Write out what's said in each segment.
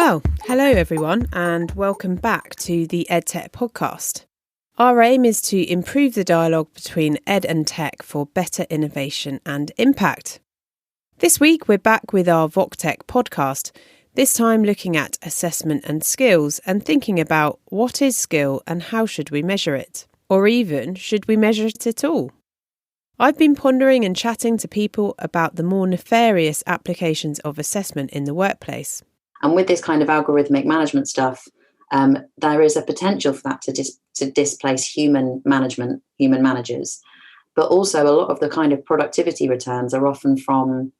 Well, hello everyone and welcome back to the VocTech Podcast. Our aim is to improve the dialogue between ed and tech for better innovation and impact. This week we're back with our VocTech Podcast, this time looking at assessment and skills and thinking about what is skill and how should we measure it? Or even, should we measure it at all? I've been pondering and chatting to people about the more nefarious applications of assessment in the workplace. And with this kind of algorithmic management stuff, there is a potential for that to displace human managers. But also a lot of the kind of productivity returns are often from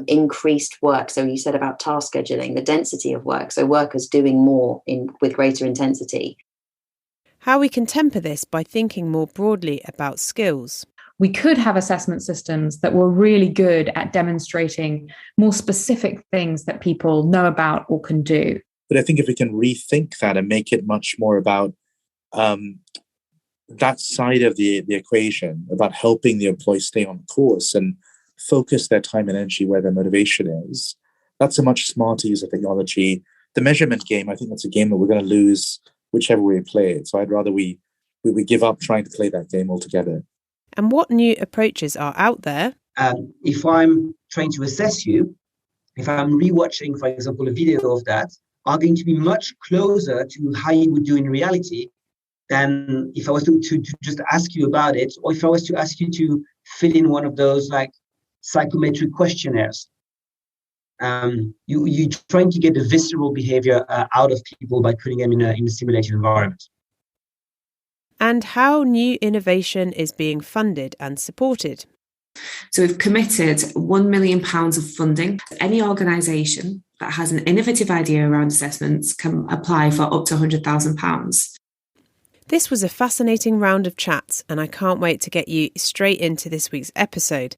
increased work. So you said about task scheduling, the density of work. So workers doing more with greater intensity. How we can temper this by thinking more broadly about skills. We could have assessment systems that were really good at demonstrating more specific things that people know about or can do. But I think if we can rethink that and make it much more about that side of the equation, about helping the employee stay on course and focus their time and energy where their motivation is, that's a much smarter use of technology. The measurement game, I think that's a game that we're going to lose whichever way we play it. So I'd rather we give up trying to play that game altogether. And what new approaches are out there? If I'm trying to assess you, if I'm rewatching, for example, a video of that, are going to be much closer to how you would do in reality than if I was to just ask you about it, or if I was to ask you to fill in one of those like psychometric questionnaires. You're trying to get the visceral behavior out of people by putting them in a simulated environment. And how new innovation is being funded and supported. So we've committed £1 million of funding. Any organisation that has an innovative idea around assessments can apply for up to £100,000. This was a fascinating round of chats, and I can't wait to get you straight into this week's episode.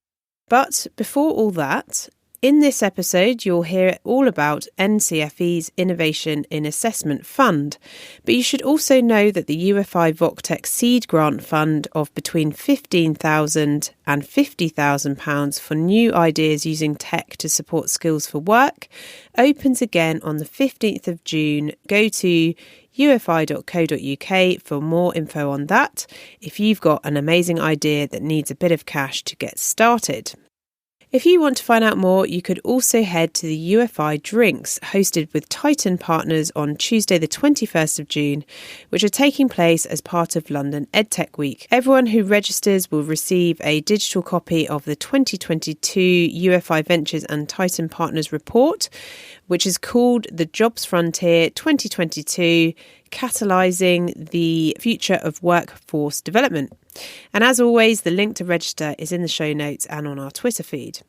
But before all that, in this episode, you'll hear all about NCFE's Innovation in Assessment Fund, but you should also know that the Ufi VocTech Seed Grant Fund of between £15,000 and £50,000 for new ideas using tech to support skills for work opens again on the 15th of June. Go to ufi.co.uk for more info on that if you've got an amazing idea that needs a bit of cash to get started. If you want to find out more, you could also head to the UFI Drinks hosted with Titan Partners on Tuesday the 21st of June, which are taking place as part of London EdTech Week. Everyone who registers will receive a digital copy of the 2022 UFI Ventures and Titan Partners report, which is called The Jobs Frontier 2022, Catalysing the Future of Workforce Development. And as always, the link to register is in the show notes and on our Twitter feed.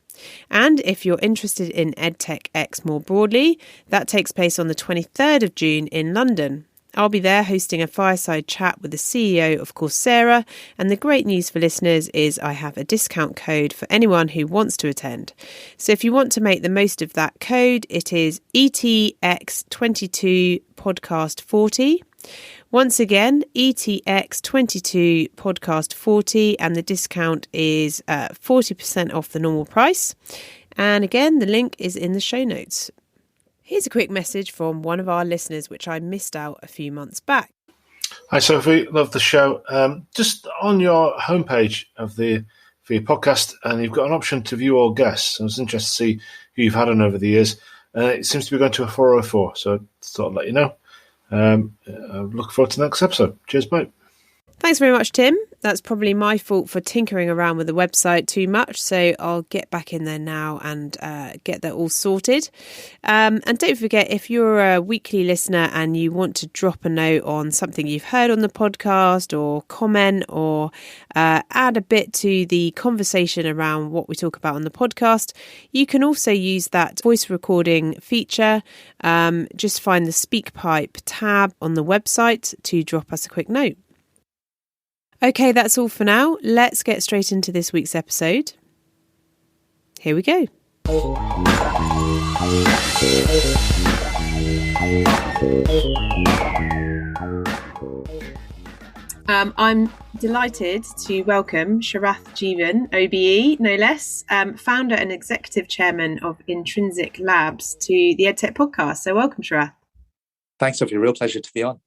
And if you're interested in EdTech X more broadly, that takes place on the 23rd of June in London. I'll be there hosting a fireside chat with the CEO of Coursera, and the great news for listeners is I have a discount code for anyone who wants to attend. So if you want to make the most of that code, it is ETX22 Podcast 40. Once again, ETX22 Podcast 40, and the discount is 40% off the normal price. And again, the link is in the show notes. Here's a quick message from one of our listeners, which I missed out a few months back. Hi, Sophie. Love the show. Just on your homepage of the podcast, and you've got an option to view all guests. I was interested to see who you've had on over the years. It seems to be going to a 404, so I thought I'd let you know. I look forward to the next episode. Cheers, mate. Thanks very much, Tim. That's probably my fault for tinkering around with the website too much, so I'll get back in there now and get that all sorted. And don't forget, if you're a weekly listener and you want to drop a note on something you've heard on the podcast or comment or add a bit to the conversation around what we talk about on the podcast, you can also use that voice recording feature. Just find the SpeakPipe tab on the website to drop us a quick note. Okay, that's all for now. Let's get straight into this week's episode. Here we go. I'm delighted to welcome Sharath Jeeven, OBE, no less, founder and executive chairman of Intrinsic Labs, to the EdTech Podcast. So welcome, Sharath. Thanks, Sophie. Real pleasure to be on.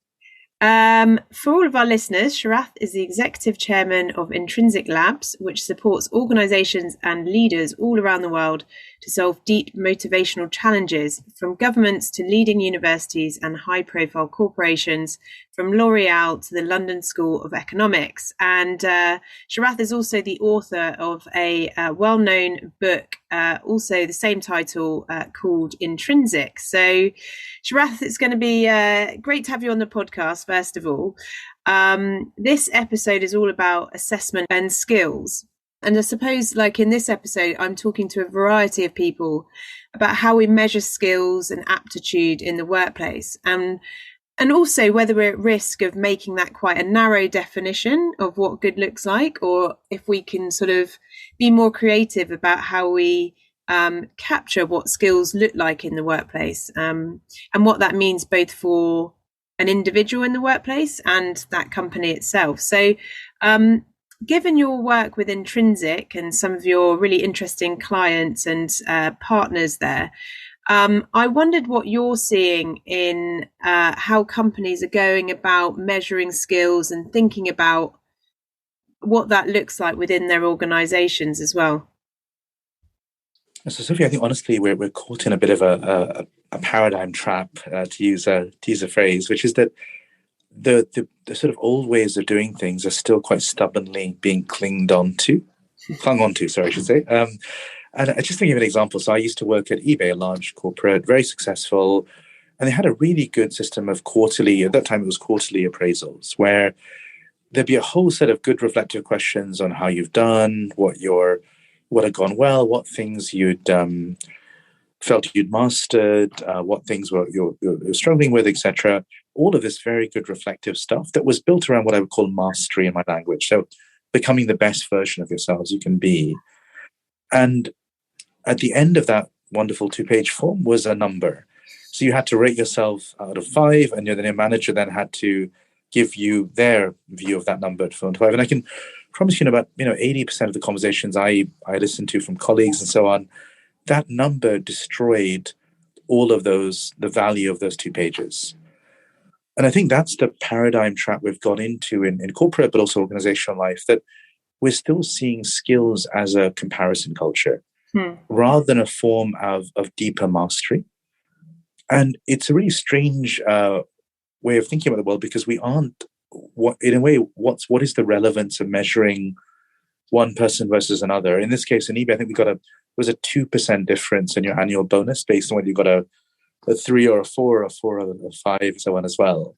For all of our listeners, Sharath is the executive chairman of Intrinsic Labs, which supports organisations and leaders all around the world to solve deep motivational challenges, from governments to leading universities and high-profile corporations, from L'Oreal to the London School of Economics. And Sharath is also the author of a well-known book, also the same title, called Intrinsic. So, Sharath, it's going to be great to have you on the podcast, first of all. This episode is all about assessment and skills. And I suppose, like in this episode, I'm talking to a variety of people about how we measure skills and aptitude in the workplace, and also whether we're at risk of making that quite a narrow definition of what good looks like, or if we can sort of be more creative about how we capture what skills look like in the workplace, and what that means both for an individual in the workplace and that company itself. So given your work with Intrinsic and some of your really interesting clients and partners there, I wondered what you're seeing in how companies are going about measuring skills and thinking about what that looks like within their organizations as well. So, Sophie, I think honestly we're caught in a bit of a paradigm trap, to use a phrase, which is that the sort of old ways of doing things are still quite stubbornly being clung on to, I should say. And I just think of an example. So I used to work at eBay, a large corporate, very successful, and they had a really good system of quarterly appraisals, where there'd be a whole set of good reflective questions on how you've done, what had gone well, what things you'd felt you'd mastered, what things you're struggling with, etc. All of this very good reflective stuff that was built around what I would call mastery in my language. So becoming the best version of yourselves you can be. And at the end of that wonderful 2-page form was a number. So you had to rate yourself out of 5, and your manager then had to give you their view of that number from 5. And I can promise you, about 80% of the conversations I listened to from colleagues and so on, that number destroyed all of the value of those 2 pages. And I think that's the paradigm trap we've got into in corporate, but also organizational life, that we're still seeing skills as a comparison culture rather than a form of deeper mastery. And it's a really strange way of thinking about the world, because we aren't, what is the relevance of measuring one person versus another? In this case, in eBay, I think there was a 2% difference in your annual bonus based on whether you got a 3 or a 4 or a 4 or a 5, and so on as well.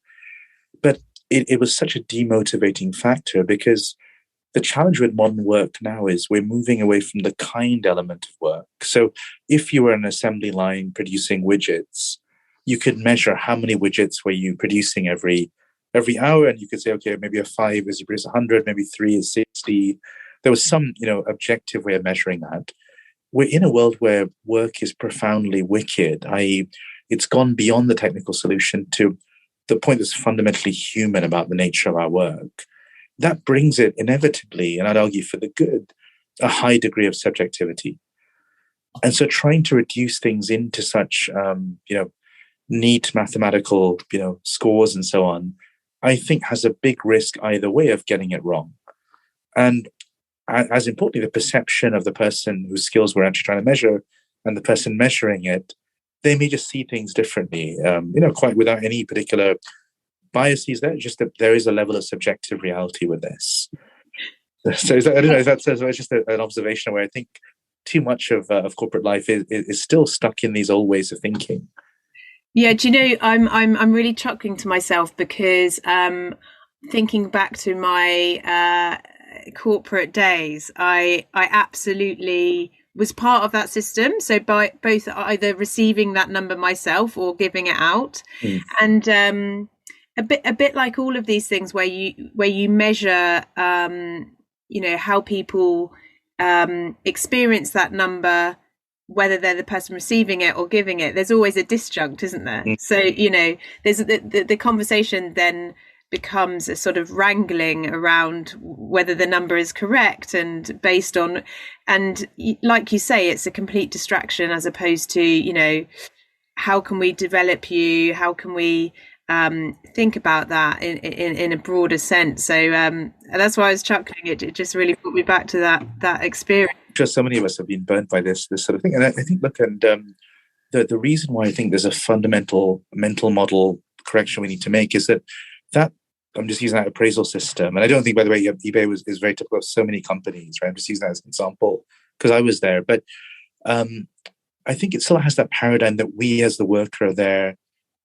But it was such a demotivating factor, because the challenge with modern work now is we're moving away from the kind element of work. So if you were an assembly line producing widgets, you could measure how many widgets were you producing every hour, and you could say, okay, maybe a 5 is you produce 100, maybe 3 is 60. There was some, objective way of measuring that. We're in a world where work is profoundly wicked, i.e., it's gone beyond the technical solution to the point that's fundamentally human about the nature of our work. That brings it inevitably, and I'd argue for the good, a high degree of subjectivity. And so trying to reduce things into such, neat mathematical, scores and so on, I think has a big risk either way of getting it wrong. And as importantly, the perception of the person whose skills we're actually trying to measure and the person measuring it, they may just see things differently, quite without any particular biases there, just that there is a level of subjective reality with this. So I don't know if that's just an observation where I think too much of corporate life is still stuck in these old ways of thinking. Yeah, do you know, I'm really chuckling to myself, because thinking back to my corporate days, I absolutely was part of that system. So by both either receiving that number myself or giving it out, and a bit like all of these things where you measure, how people experience that number, whether they're the person receiving it or giving it. There's always a disjunct, isn't there? So there's the conversation then becomes a sort of wrangling around whether the number is correct and based on, and like you say, it's a complete distraction as opposed to, you know, how can we develop you? How can we think about that in a broader sense? So that's why I was chuckling. It just really brought me back to that experience. Just so many of us have been burnt by this sort of thing, and I think, look, and the reason why I think there's a fundamental mental model correction we need to make is that I'm just using that appraisal system, and I don't think, by the way, eBay is very typical of so many companies, right? I'm just using that as an example because I was there, but I think it still has that paradigm that we as the worker are there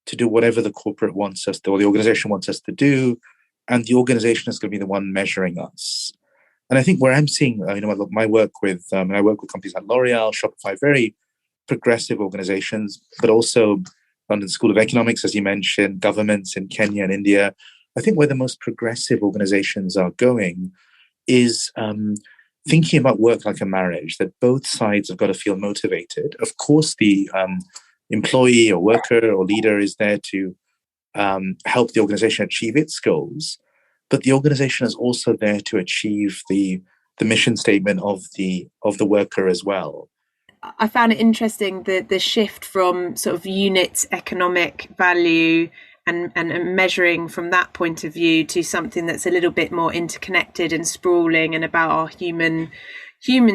to do whatever the corporate wants us to, or the organization wants us to do, and the organization is going to be the one measuring us. And I think where I'm seeing, my work with, I work with companies like L'Oreal, Shopify, very progressive organizations, but also London School of Economics, as you mentioned, governments in Kenya and India. I think where the most progressive organizations are going is thinking about work like a marriage, that both sides have got to feel motivated. Of course, the employee or worker or leader is there to help the organization achieve its goals, but the organization is also there to achieve the mission statement of the worker as well. I found it interesting the shift from sort of unit economic value and measuring from that point of view to something that's a little bit more interconnected and sprawling and about our human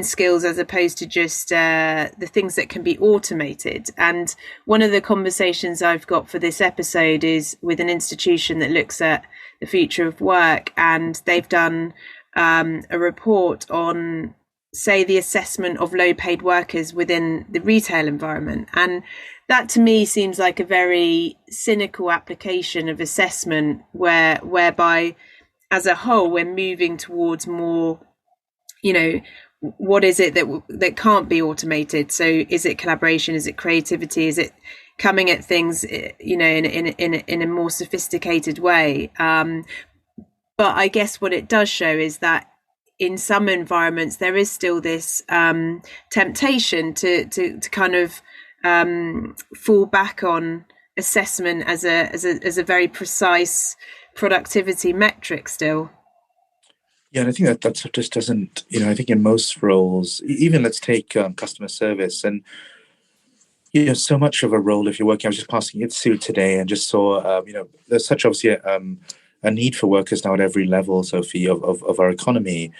skills as opposed to just the things that can be automated. And one of the conversations I've got for this episode is with an institution that looks at the future of work, and they've done a report on, say, the assessment of low paid workers within the retail environment. And that to me seems like a very cynical application of assessment whereby as a whole we're moving towards more, you know, what is it that can't be automated? So is it collaboration? Is it creativity? Is it coming at things, you know, in a more sophisticated way? But I guess what it does show is that in some environments there is still this temptation to kind of fall back on assessment as a very precise productivity metric still. Yeah, and I think that just doesn't, you know, I think in most roles, even let's take customer service, and, you know, so much of a role, if you're working, I was just passing Itsu today and just saw, you know, there's such obviously a need for workers now at every level, Sophie, of our economy.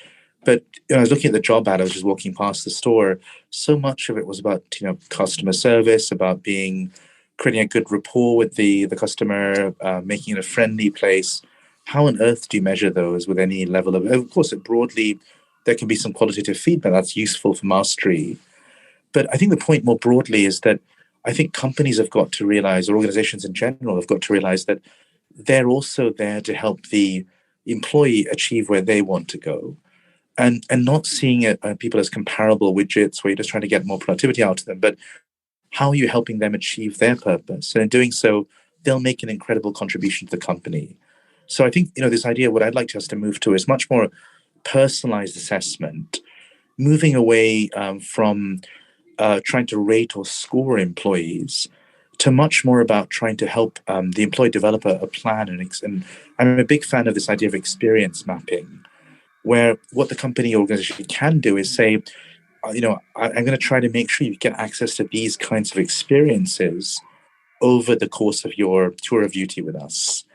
But, you know, I was looking at the job ad, I was just walking past the store. So much of it was about, you know, customer service, about creating a good rapport with the customer, making it a friendly place. How on earth do you measure those with any level of course, broadly, there can be some qualitative feedback that's useful for mastery. But I think the point more broadly is that I think companies have got to realize, or organizations in general have got to realize, that they're also there to help the employee achieve where they want to go. And not seeing people as comparable widgets where you're just trying to get more productivity out of them, but how are you helping them achieve their purpose? And in doing so, they'll make an incredible contribution to the company. So I think, you know, this idea, what I'd like us to move to is much more personalized assessment, moving away from trying to rate or score employees to much more about trying to help the employee develop a plan. And I'm a big fan of this idea of experience mapping, where what the company organization can do is say, you know, I'm going to try to make sure you get access to these kinds of experiences over the course of your tour of duty with us.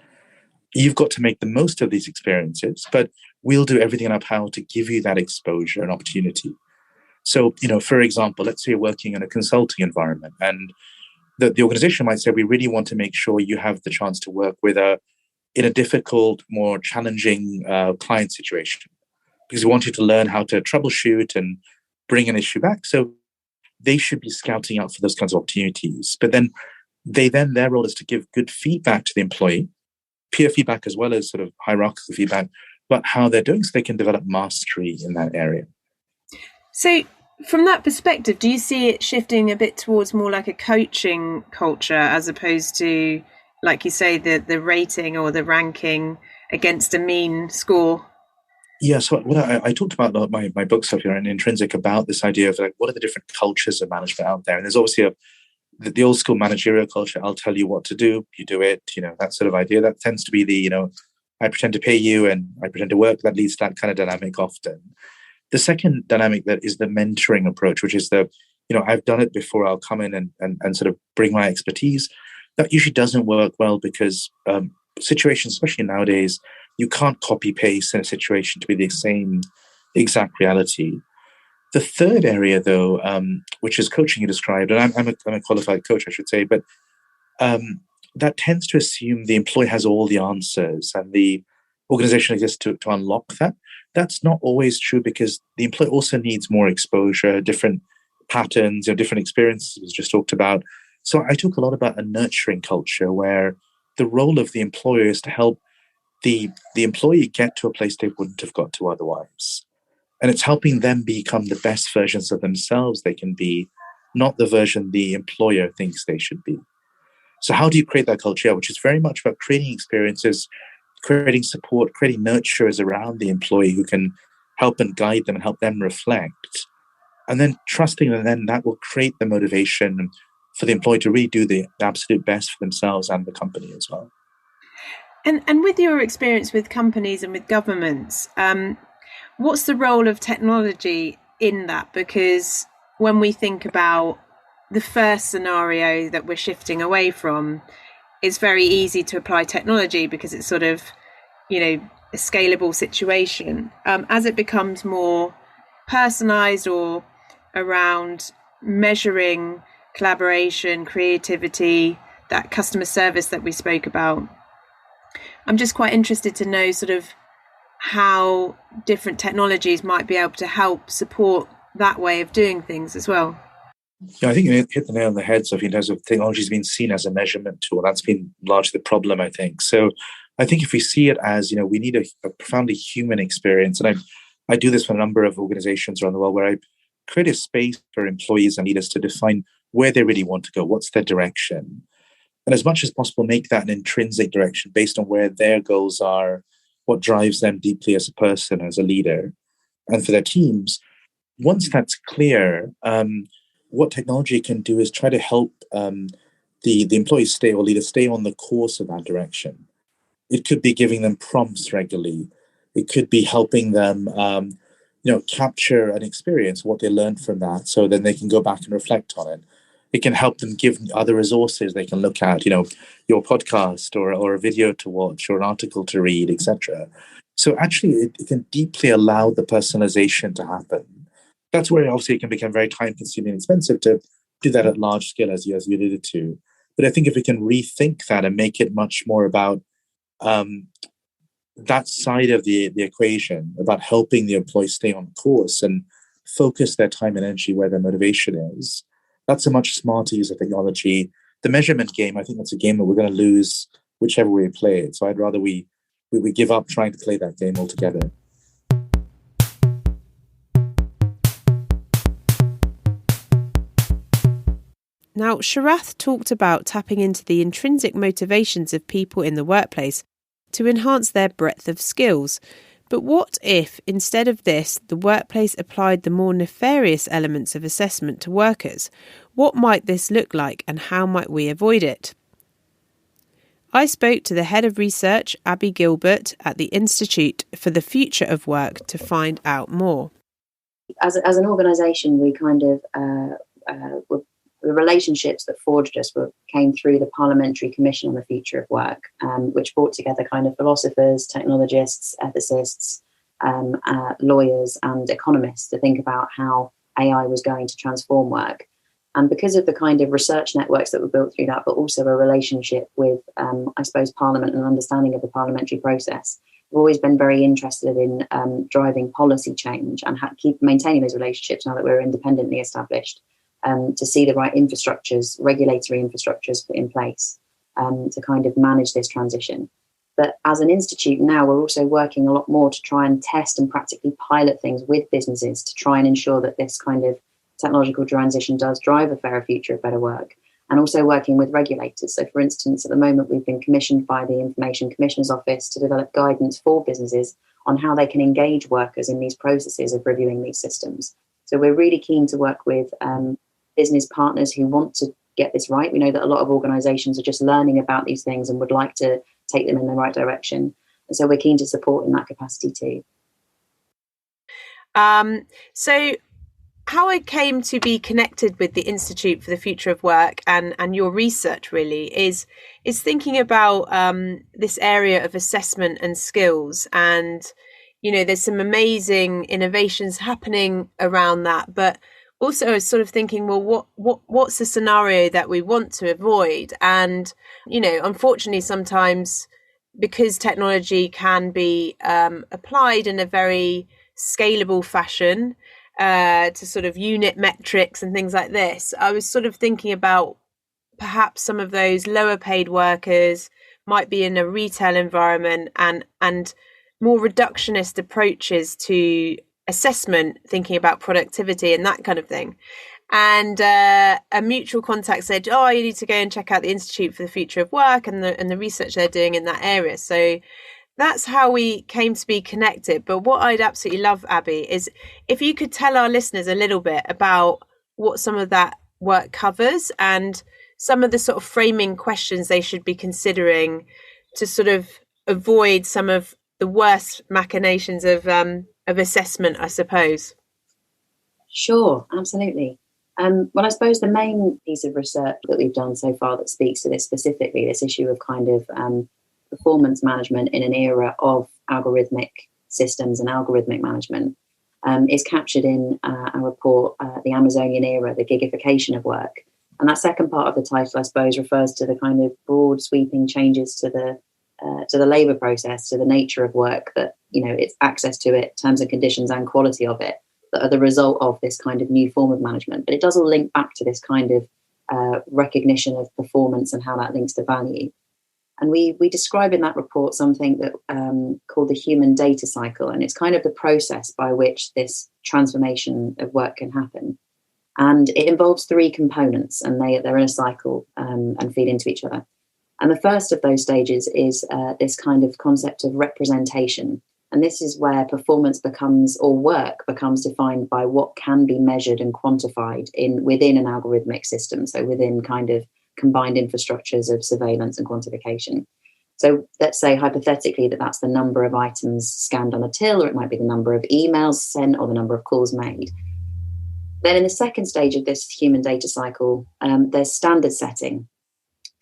You've got to make the most of these experiences, but we'll do everything in our power to give you that exposure and opportunity. So, you know, for example, let's say you're working in a consulting environment, and the organization might say, we really want to make sure you have the chance to work with in a difficult, more challenging client situation, because we want you to learn how to troubleshoot and bring an issue back. So they should be scouting out for those kinds of opportunities. But then their role is to give good feedback to the employee, peer feedback as well as sort of hierarchical feedback, about how they're doing so they can develop mastery in that area. So from that perspective, do you see it shifting a bit towards more like a coaching culture as opposed to, like you say, the rating or the ranking against a mean score? Yeah, so what I talked about my book stuff here in Intrinsic about this idea of like, what are the different cultures of management out there? And there's obviously the old school managerial culture. I'll tell you what to do, you do it, you know, that sort of idea. That tends to be the, you know, I pretend to pay you and I pretend to work. That leads to that kind of dynamic often. The second dynamic that is the mentoring approach, which is I've done it before. I'll come in and sort of bring my expertise. That usually doesn't work well because situations, especially nowadays, you can't copy paste in a situation to be the same exact reality. The third area, though, which is coaching you described, and I'm a qualified coach, I should say, but that tends to assume the employee has all the answers and the organization exists to unlock that. That's not always true because the employee also needs more exposure, different patterns, different experiences we just talked about. So I talk a lot about a nurturing culture where the role of the employer is to help the employee get to a place they wouldn't have got to otherwise. And it's helping them become the best versions of themselves they can be, not the version the employer thinks they should be. So how do you create that culture, which is very much about creating experiences, creating support, creating nurturers around the employee who can help and guide them and help them reflect, and then trusting that then that will create the motivation for the employee to really do the absolute best for themselves and the company as well. And with your experience with companies and with governments, what's the role of technology in that? Because when we think about the first scenario that we're shifting away from, it's very easy to apply technology because it's sort of, a scalable situation. As it becomes more personalized or around measuring collaboration, creativity, that customer service that we spoke about, I'm just quite interested to know sort of how different technologies might be able to help support that way of doing things as well. Yeah, I think you hit the nail on the head, Sophie, in terms of technology has been seen as a measurement tool. That's been largely the problem, I think. So I think if we see it as, we need a profoundly human experience, and I do this for a number of organizations around the world where I create a space for employees and leaders to define where they really want to go, what's their direction. And as much as possible, make that an intrinsic direction based on where their goals are, what drives them deeply as a person, as a leader, and for their teams. Once that's clear, what technology can do is try to help the employees stay or leaders stay on the course of that direction. It could be giving them prompts regularly. It could be helping them, capture an experience, what they learned from that, so then they can go back and reflect on it. It can help them give other resources they can look at, your podcast or a video to watch or an article to read, etc. So actually, it can deeply allow the personalization to happen. That's where obviously it can become very time-consuming and expensive to do that at large scale, as you alluded to. But I think if we can rethink that and make it much more about that side of the equation, about helping the employee stay on course and focus their time and energy where their motivation is, that's a much smarter use of technology. The measurement game, I think that's a game that we're going to lose whichever way we play it. So I'd rather we give up trying to play that game altogether. Now, Sharath talked about tapping into the intrinsic motivations of people in the workplace to enhance their breadth of skills. But what if, instead of this, the workplace applied the more nefarious elements of assessment to workers? What might this look like and how might we avoid it? I spoke to the head of research, Gilbert, at the Institute for the Future of Work to find out more. As an organisation, we kind of the relationships that forged us came through the Parliamentary Commission on the Future of Work, which brought together kind of philosophers, technologists, ethicists, lawyers and economists to think about how AI was going to transform work. And because of the kind of research networks that were built through that, but also a relationship with, I suppose, Parliament and understanding of the parliamentary process, we've always been very interested in driving policy change and keep maintaining those relationships now that we're independently established. To see the right infrastructures, regulatory infrastructures put in place to kind of manage this transition. But as an institute now, we're also working a lot more to try and test and practically pilot things with businesses to try and ensure that this kind of technological transition does drive a fairer future of better work, and also working with regulators. So, for instance, at the moment, we've been commissioned by the Information Commissioner's Office to develop guidance for businesses on how they can engage workers in these processes of reviewing these systems. So we're really keen to work with business partners who want to get this right. We know that a lot of organisations are just learning about these things and would like to take them in the right direction. And so we're keen to support in that capacity too. So how I came to be connected with the Institute for the Future of Work and your research really is thinking about this area of assessment and skills. And, there's some amazing innovations happening around that. But also I was sort of thinking, well, what's the scenario that we want to avoid? And, unfortunately, sometimes because technology can be applied in a very scalable fashion to sort of unit metrics and things like this, I was sort of thinking about perhaps some of those lower paid workers might be in a retail environment and more reductionist approaches to assessment, thinking about productivity and that kind of thing. And a mutual contact said, you need to go and check out the Institute for the Future of Work and the research they're doing in that area. So that's how we came to be connected. But what I'd absolutely love, Abby, is if you could tell our listeners a little bit about what some of that work covers and some of the sort of framing questions they should be considering to sort of avoid some of the worst machinations of assessment, I suppose. Sure, absolutely. Well, I suppose the main piece of research that we've done so far that speaks to this specifically, this issue of kind of performance management in an era of algorithmic systems and algorithmic management, is captured in our report, The Amazonian Era, the Gigification of Work. And that second part of the title, I suppose, refers to the kind of broad sweeping changes to the labour process, to the nature of work, that, it's access to it, terms and conditions and quality of it, that are the result of this kind of new form of management. But it does all link back to this kind of recognition of performance and how that links to value. And we describe in that report something that called the human data cycle. And it's kind of the process by which this transformation of work can happen. And it involves three components, and they're in a cycle and feed into each other. And the first of those stages is this kind of concept of representation. And this is where performance becomes, or work becomes, defined by what can be measured and quantified within an algorithmic system. So within kind of combined infrastructures of surveillance and quantification. So let's say hypothetically that's the number of items scanned on a till, or it might be the number of emails sent or the number of calls made. Then in the second stage of this human data cycle, there's standard setting.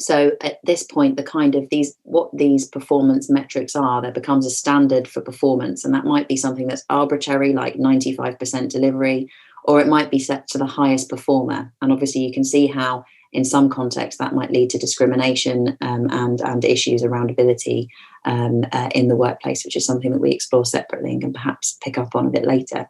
So at this point, the kind of what these performance metrics are, there becomes a standard for performance. And that might be something that's arbitrary, like 95% delivery, or it might be set to the highest performer. And obviously you can see how in some contexts that might lead to discrimination and issues around ability in the workplace, which is something that we explore separately and can perhaps pick up on a bit later.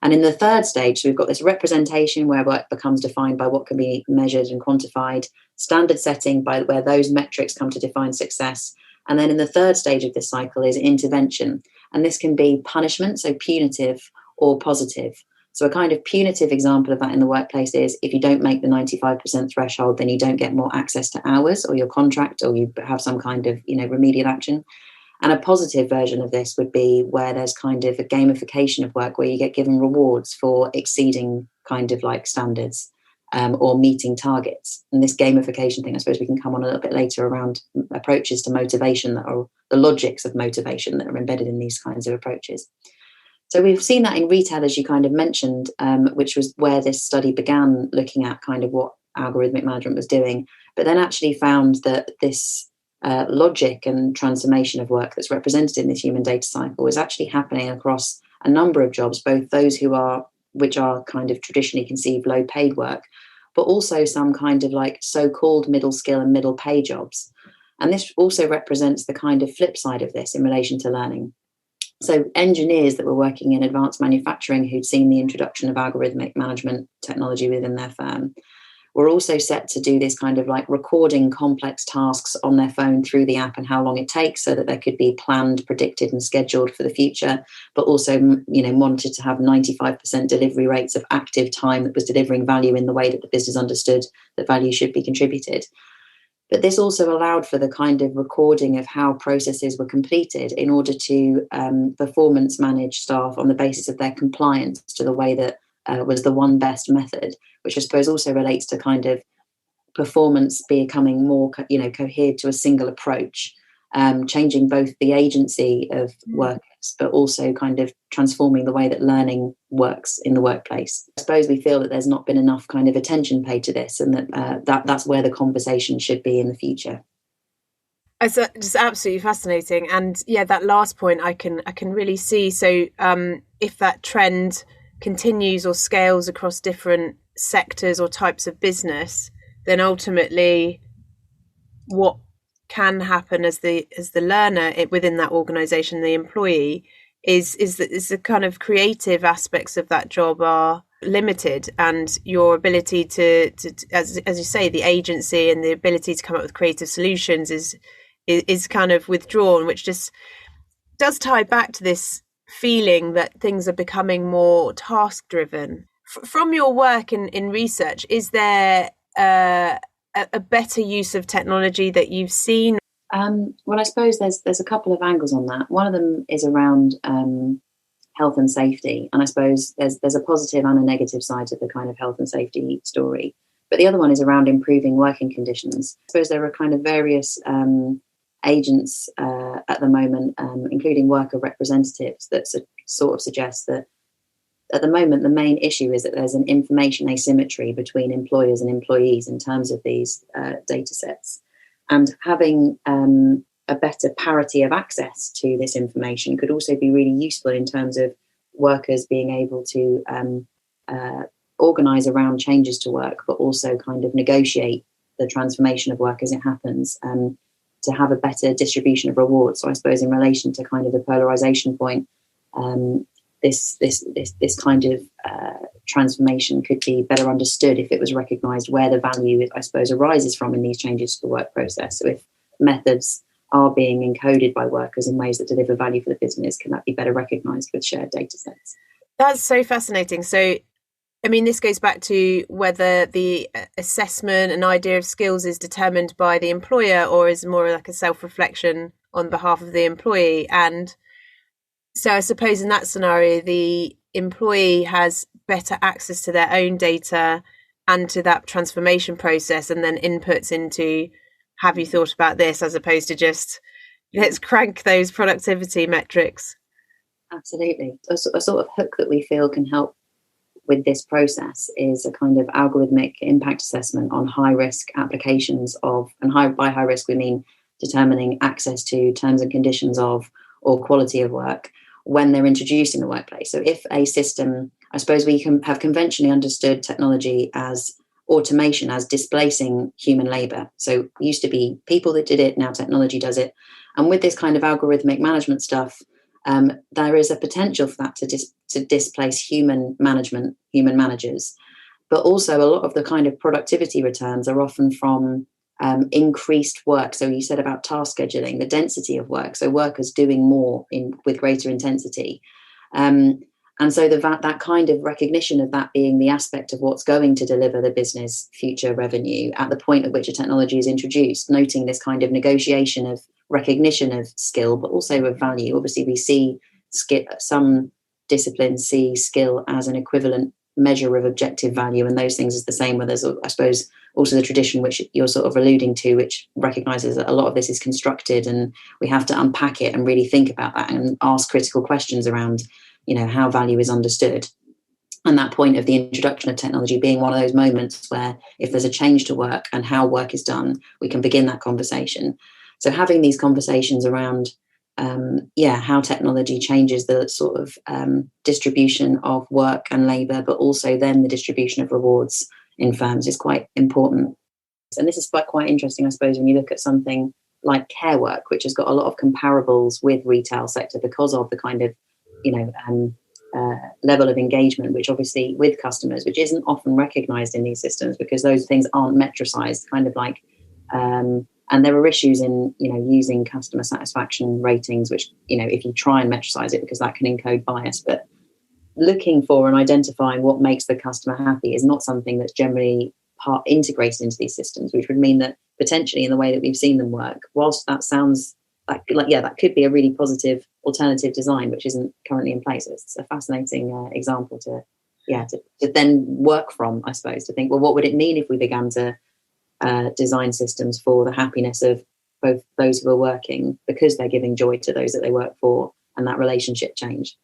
And in the third stage, so we've got this representation where work becomes defined by what can be measured and quantified, standard setting by where those metrics come to define success. And then in the third stage of this cycle is intervention. And this can be punishment, so punitive, or positive. So a kind of punitive example of that in the workplace is if you don't make the 95% threshold, then you don't get more access to hours or your contract, or you have some kind of, remedial action. And a positive version of this would be where there's kind of a gamification of work where you get given rewards for exceeding kind of like standards or meeting targets. And this gamification thing, I suppose we can come on a little bit later around approaches to motivation, or the logics of motivation that are embedded in these kinds of approaches. So we've seen that in retail, as you kind of mentioned, which was where this study began looking at kind of what algorithmic management was doing, but then actually found that this logic and transformation of work that's represented in this human data cycle is actually happening across a number of jobs, both those which are kind of traditionally conceived low paid work, but also some kind of like so-called middle skill and middle pay jobs. And this also represents the kind of flip side of this in relation to learning. So engineers that were working in advanced manufacturing who'd seen the introduction of algorithmic management technology within their firm were also set to do this kind of like recording complex tasks on their phone through the app and how long it takes, so that they could be planned, predicted and scheduled for the future, but also, monitored to have 95% delivery rates of active time that was delivering value in the way that the business understood that value should be contributed. But this also allowed for the kind of recording of how processes were completed in order to performance manage staff on the basis of their compliance to the way that was the one best method, which I suppose also relates to kind of performance becoming more, cohered to a single approach. changing both the agency of workers, but also kind of transforming the way that learning works in the workplace. I suppose we feel that there's not been enough kind of attention paid to this, and that's where the conversation should be in the future. It's just absolutely fascinating. And yeah, that last point I can really see. So if that trend continues or scales across different sectors or types of business, then ultimately what can happen as the learner within that organization, the employee, is that the kind of creative aspects of that job are limited, and your ability to as you say, the agency and the ability to come up with creative solutions is kind of withdrawn, which just does tie back to this feeling that things are becoming more task driven. From your work in research, is there a better use of technology that you've seen? Well, I suppose there's a couple of angles on that. One of them is around health and safety, and I suppose there's a positive and a negative side to the kind of health and safety story. But the other one is around improving working conditions. I suppose there are kind of various agents at the moment, including worker representatives, that sort of suggest that at the moment the main issue is that there's an information asymmetry between employers and employees in terms of these data sets. And having a better parity of access to this information could also be really useful in terms of workers being able to organise around changes to work, but also kind of negotiate the transformation of work as it happens, to have a better distribution of rewards. So I suppose in relation to kind of the polarisation point, this kind of transformation could be better understood if it was recognised where the value, I suppose, arises from in these changes to the work process. So if methods are being encoded by workers in ways that deliver value for the business, can that be better recognised with shared data sets? That's so fascinating. So, I mean, this goes back to whether the assessment and idea of skills is determined by the employer or is more like a self-reflection on behalf of the employee. And so I suppose in that scenario, the employee has better access to their own data and to that transformation process, and then inputs into, have you thought about this, as opposed to just, let's crank those productivity metrics. Absolutely. A sort of hook that we feel can help with this process is a kind of algorithmic impact assessment on high risk applications of, and by high risk we mean determining access to terms and conditions of or quality of work when they're introduced in the workplace. So if a system, I suppose we can have conventionally understood technology as automation, as displacing human labour. So it used to be people that did it, now technology does it. And with this kind of algorithmic management stuff, there is a potential for that to displace human managers. But also a lot of the kind of productivity returns are often from increased work. So you said about task scheduling, the density of work, so workers doing more with greater intensity. And so that kind of recognition of that being the aspect of what's going to deliver the business future revenue at the point at which a technology is introduced, noting this kind of negotiation of recognition of skill, but also of value. Obviously, we see some disciplines see skill as an equivalent measure of objective value, and those things is the same. Where there's, I suppose, also the tradition which you're sort of alluding to, which recognises that a lot of this is constructed, and we have to unpack it and really think about that and ask critical questions around, how value is understood. And that point of the introduction of technology being one of those moments where if there's a change to work and how work is done, we can begin that conversation. So having these conversations around how technology changes the sort of distribution of work and labour, but also then the distribution of rewards in firms is quite important. And this is quite interesting, I suppose, when you look at something like care work, which has got a lot of comparables with retail sector because of the kind of, level of engagement, which obviously with customers, which isn't often recognised in these systems because those things aren't metricized, kind of like, and there are issues in, using customer satisfaction ratings, which, if you try and metricize it, because that can encode bias, but looking for and identifying what makes the customer happy is not something that's generally integrated into these systems, which would mean that potentially in the way that we've seen them work, whilst that sounds that could be a really positive alternative design, which isn't currently in place. It's a fascinating example to then work from, I suppose, to think, well, what would it mean if we began to design systems for the happiness of both those who are working because they're giving joy to those that they work for, and that relationship change.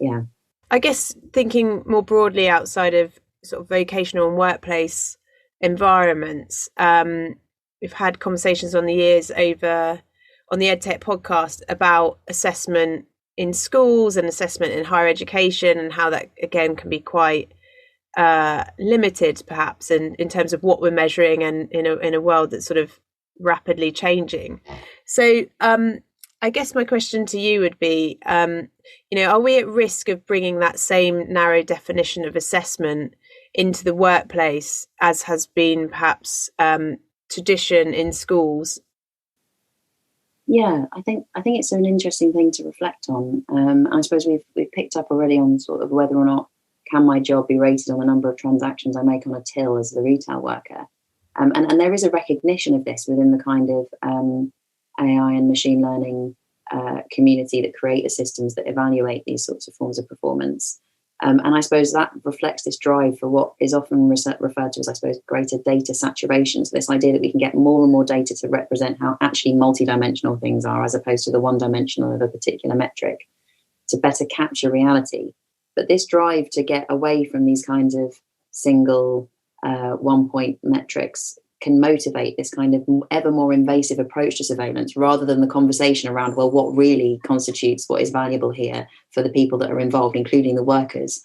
Yeah. I guess thinking more broadly outside of sort of vocational and workplace environments, we've had conversations on the years over on the EdTech podcast about assessment in schools and assessment in higher education, and how that again can be quite limited perhaps in terms of what we're measuring, and in a world that's sort of rapidly changing. So I guess my question to you would be, are we at risk of bringing that same narrow definition of assessment into the workplace as has been perhaps tradition in schools? Yeah, I think it's an interesting thing to reflect on. I suppose we've picked up already on sort of whether or not can my job be rated on the number of transactions I make on a till as a retail worker. And there is a recognition of this within the kind of AI and machine learning community that create the systems that evaluate these sorts of forms of performance. And I suppose that reflects this drive for what is often referred to as, I suppose, greater data saturation. So this idea that we can get more and more data to represent how actually multidimensional things are, as opposed to the one-dimensional of a particular metric, to better capture reality. But this drive to get away from these kinds of single one-point metrics can motivate this kind of ever more invasive approach to surveillance, rather than the conversation around, well, what really constitutes what is valuable here for the people that are involved, including the workers.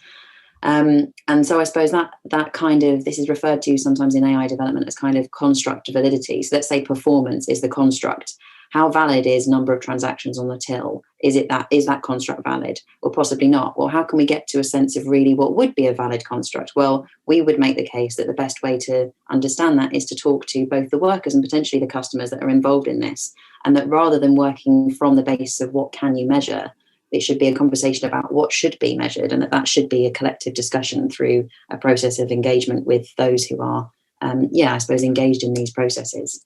And so I suppose that kind of, this is referred to sometimes in AI development as kind of construct validity. So let's say performance is the construct. How valid is number of transactions on the till? Is that construct valid, or possibly not? Well, how can we get to a sense of really what would be a valid construct? Well, we would make the case that the best way to understand that is to talk to both the workers and potentially the customers that are involved in this, and that rather than working from the basis of what can you measure, it should be a conversation about what should be measured, and that should be a collective discussion through a process of engagement with those who are, I suppose, engaged in these processes.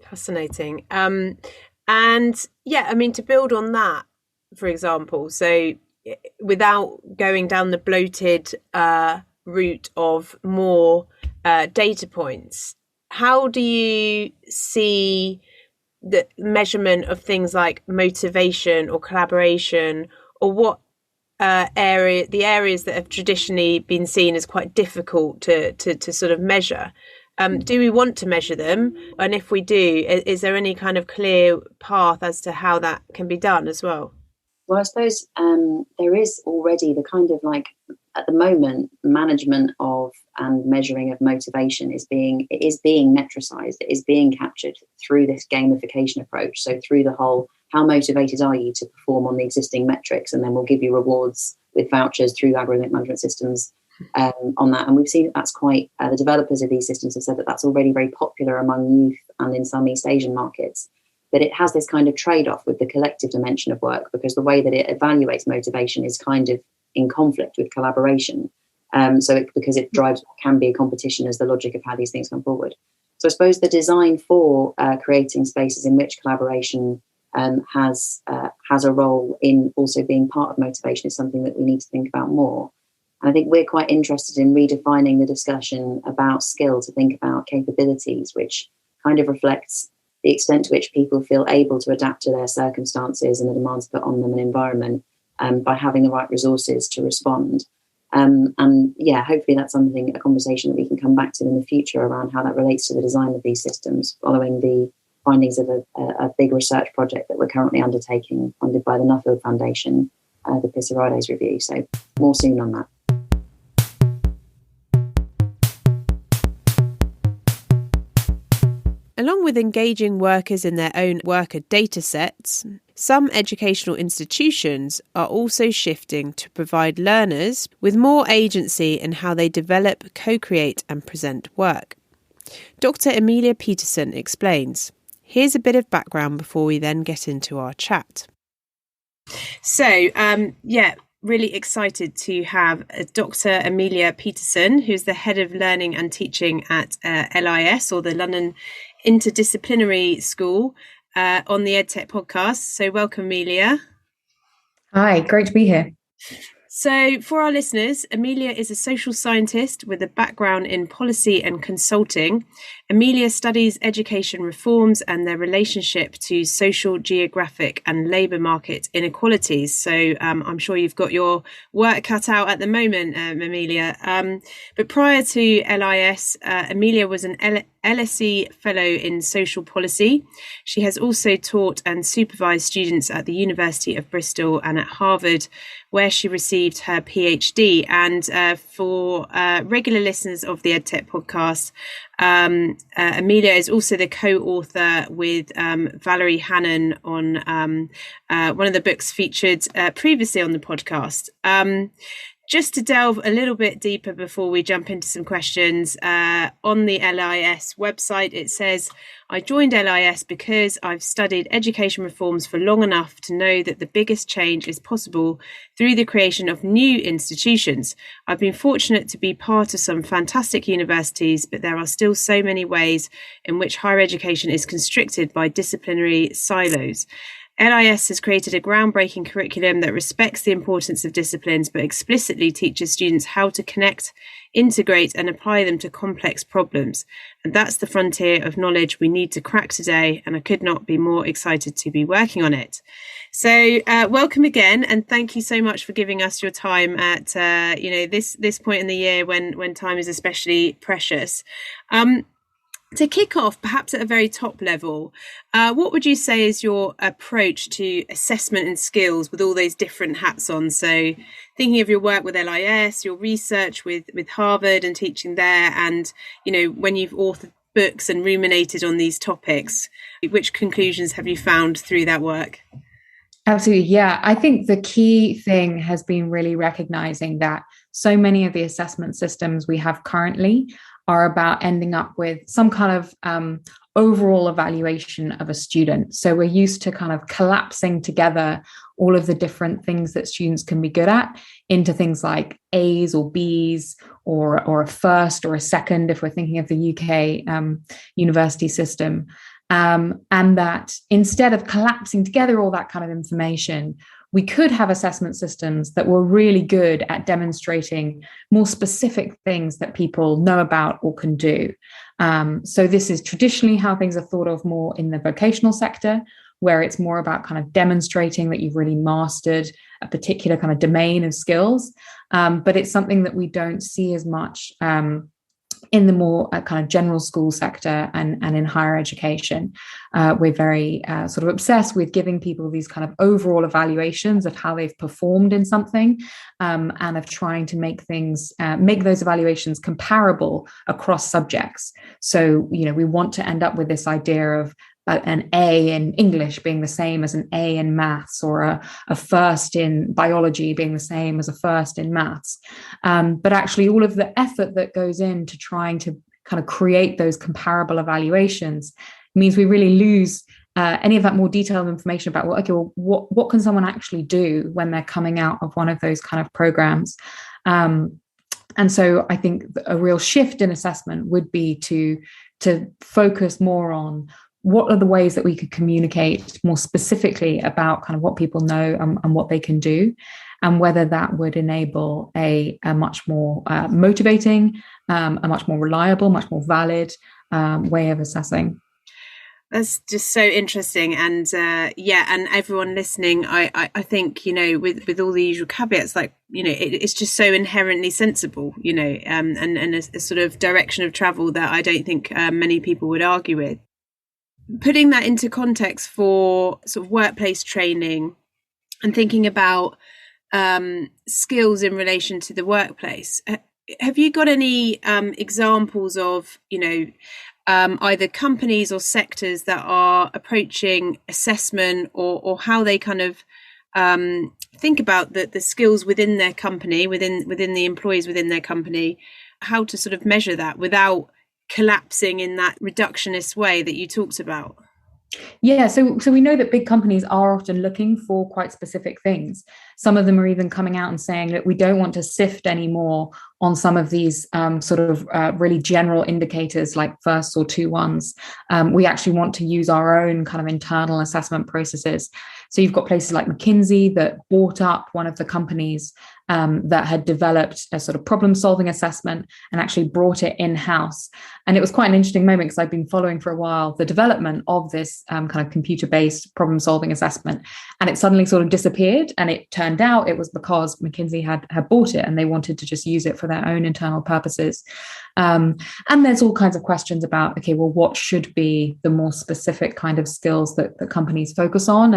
Fascinating. To build on that, for example, so without going down the bloated route of more data points, how do you see the measurement of things like motivation or collaboration, or what the areas that have traditionally been seen as quite difficult to sort of measure? Do we want to measure them? And if we do, is there any kind of clear path as to how that can be done as well? Well, I suppose there is already the kind of like, at the moment, management of and measuring of motivation is being metricized. It is being captured through this gamification approach. So through the whole, how motivated are you to perform on the existing metrics? And then we'll give you rewards with vouchers through algorithmic management systems on that. And we've seen that's quite, the developers of these systems have said that that's already very popular among youth and in some East Asian markets. But it has this kind of trade-off with the collective dimension of work, because the way that it evaluates motivation is kind of in conflict with collaboration. Because it drives what can be a competition as the logic of how these things come forward. So I suppose the design for creating spaces in which collaboration has a role in also being part of motivation is something that we need to think about more. And I think we're quite interested in redefining the discussion about skill to think about capabilities, which kind of reflects the extent to which people feel able to adapt to their circumstances and the demands put on them and environment by having the right resources to respond. Hopefully that's a conversation that we can come back to in the future around how that relates to the design of these systems, following the findings of a big research project that we're currently undertaking, funded by the Nuffield Foundation, the Pissarades review. So more soon on that. Along with engaging workers in their own worker data sets, some educational institutions are also shifting to provide learners with more agency in how they develop, co-create and present work. Dr. Emilia Peterson explains. Here's a bit of background before we then get into our chat. So, really excited to have Dr. Emilia Peterson, who's the Head of Learning and Teaching at LIS, or the London Interdisciplinary School, on the EdTech Podcast. So welcome, Amelia. Hi, great to be here. So for our listeners, Amelia is a social scientist with a background in policy and consulting, Amelia studies education reforms and their relationship to social, geographic and labour market inequalities. So I'm sure you've got your work cut out at the moment, Amelia. But prior to LIS, Amelia was an LSE Fellow in Social Policy. She has also taught and supervised students at the University of Bristol and at Harvard, where she received her PhD. And for regular listeners of the EdTech podcast, Amelia is also the co-author with Valerie Hannon on one of the books featured previously on the podcast. Just to delve a little bit deeper before we jump into some questions, on the LIS website, it says, I joined LIS because I've studied education reforms for long enough to know that the biggest change is possible through the creation of new institutions. I've been fortunate to be part of some fantastic universities, but there are still so many ways in which higher education is constricted by disciplinary silos. LIS has created a groundbreaking curriculum that respects the importance of disciplines, but explicitly teaches students how to connect, integrate, and apply them to complex problems. And that's the frontier of knowledge we need to crack today, and I could not be more excited to be working on it. So welcome again, and thank you so much for giving us your time at this point in the year when time is especially precious. To kick off, perhaps at a very top level, what would you say is your approach to assessment and skills with all those different hats on? So thinking of your work with LIS, your research with Harvard and teaching there, and, when you've authored books and ruminated on these topics, which conclusions have you found through that work? Absolutely. Yeah. I think the key thing has been really recognizing that so many of the assessment systems we have currently are about ending up with some kind of overall evaluation of a student. So we're used to kind of collapsing together all of the different things that students can be good at into things like A's or B's or a first or a second, if we're thinking of the UK university system. And that instead of collapsing together all that kind of information, we could have assessment systems that were really good at demonstrating more specific things that people know about or can do. So this is traditionally how things are thought of more in the vocational sector, where it's more about kind of demonstrating that you've really mastered a particular kind of domain of skills. But it's something that we don't see as much in the more kind of general school sector and in higher education. We're very sort of obsessed with giving people these kind of overall evaluations of how they've performed in something, and of trying to make those evaluations comparable across subjects. So, we want to end up with this idea of an A in English being the same as an A in maths, or a first in biology being the same as a first in maths. But actually all of the effort that goes into trying to kind of create those comparable evaluations means we really lose any of that more detailed information about, what can someone actually do when they're coming out of one of those kind of programs. And so I think a real shift in assessment would be to focus more on what are the ways that we could communicate more specifically about kind of what people know and what they can do, and whether that would enable a much more motivating, a much more reliable, much more valid way of assessing. That's just so interesting. And and everyone listening, I think, with all the usual caveats, it's just so inherently sensible, and a sort of direction of travel that I don't think many people would argue with. Putting that into context for sort of workplace training and thinking about skills in relation to the workplace, have you got any examples of, either companies or sectors that are approaching assessment or how they kind of think about the skills within their company, within the employees within their company, how to sort of measure that without collapsing in that reductionist way that you talked about? Yeah, so we know that big companies are often looking for quite specific things. Some of them are even coming out and saying that we don't want to sift anymore on some of these really general indicators like firsts or 2-1s. We actually want to use our own kind of internal assessment processes. So you've got places like McKinsey that bought up one of the companies that had developed a sort of problem-solving assessment and actually brought it in-house. And it was quite an interesting moment because I've been following for a while the development of this kind of computer-based problem-solving assessment, and it suddenly sort of disappeared. And it turned out it was because McKinsey had bought it and they wanted to just use it for their own internal purposes. And there's all kinds of questions about, okay, well, what should be the more specific kind of skills that companies focus on,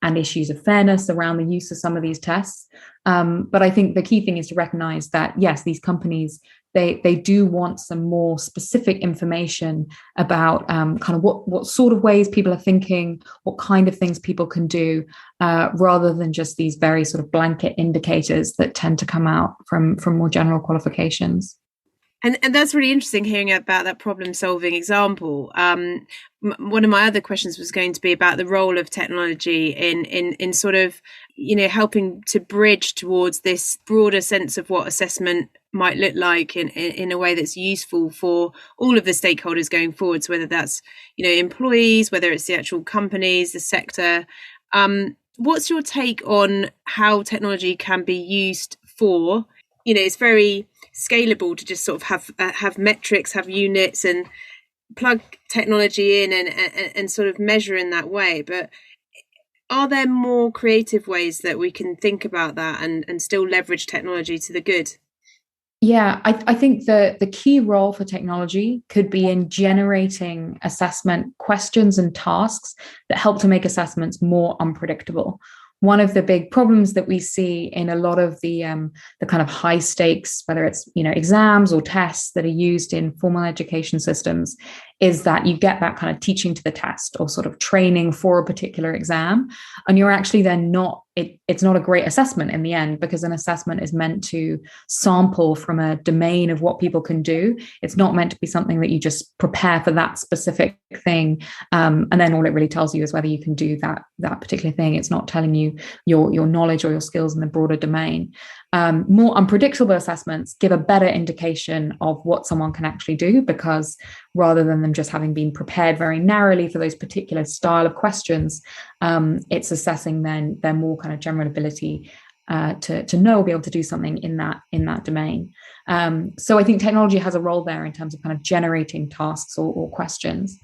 and issues of fairness around the use of some of these tests. But I think the key thing is to recognize that, yes, these companies, they do want some more specific information about kind of what sort of ways people are thinking, what kind of things people can do, rather than just these very sort of blanket indicators that tend to come out from more general qualifications. And that's really interesting hearing about that problem-solving example. One of my other questions was going to be about the role of technology in sort of, helping to bridge towards this broader sense of what assessment might look like in a way that's useful for all of the stakeholders going forwards, whether that's, employees, whether it's the actual companies, the sector. What's your take on how technology can be used for, it's very scalable to just sort of have metrics, have units, and plug technology in and sort of measure in that way. But are there more creative ways that we can think about that and still leverage technology to the good? Yeah, I think the key role for technology could be in generating assessment questions and tasks that help to make assessments more unpredictable. One of the big problems that we see in a lot of the kind of high stakes, whether it's exams or tests that are used in formal education systems, is that you get that kind of teaching to the test or sort of training for a particular exam, and you're actually then it's not a great assessment in the end, because an assessment is meant to sample from a domain of what people can do. It's not meant to be something that you just prepare for that specific thing, and then all it really tells you is whether you can do that particular thing. It's not telling you your knowledge or your skills in the broader domain. More unpredictable assessments give a better indication of what someone can actually do, because rather than them just having been prepared very narrowly for those particular style of questions, it's assessing then their more kind of general ability to know or be able to do something in that domain. So I think technology has a role there in terms of kind of generating tasks or questions.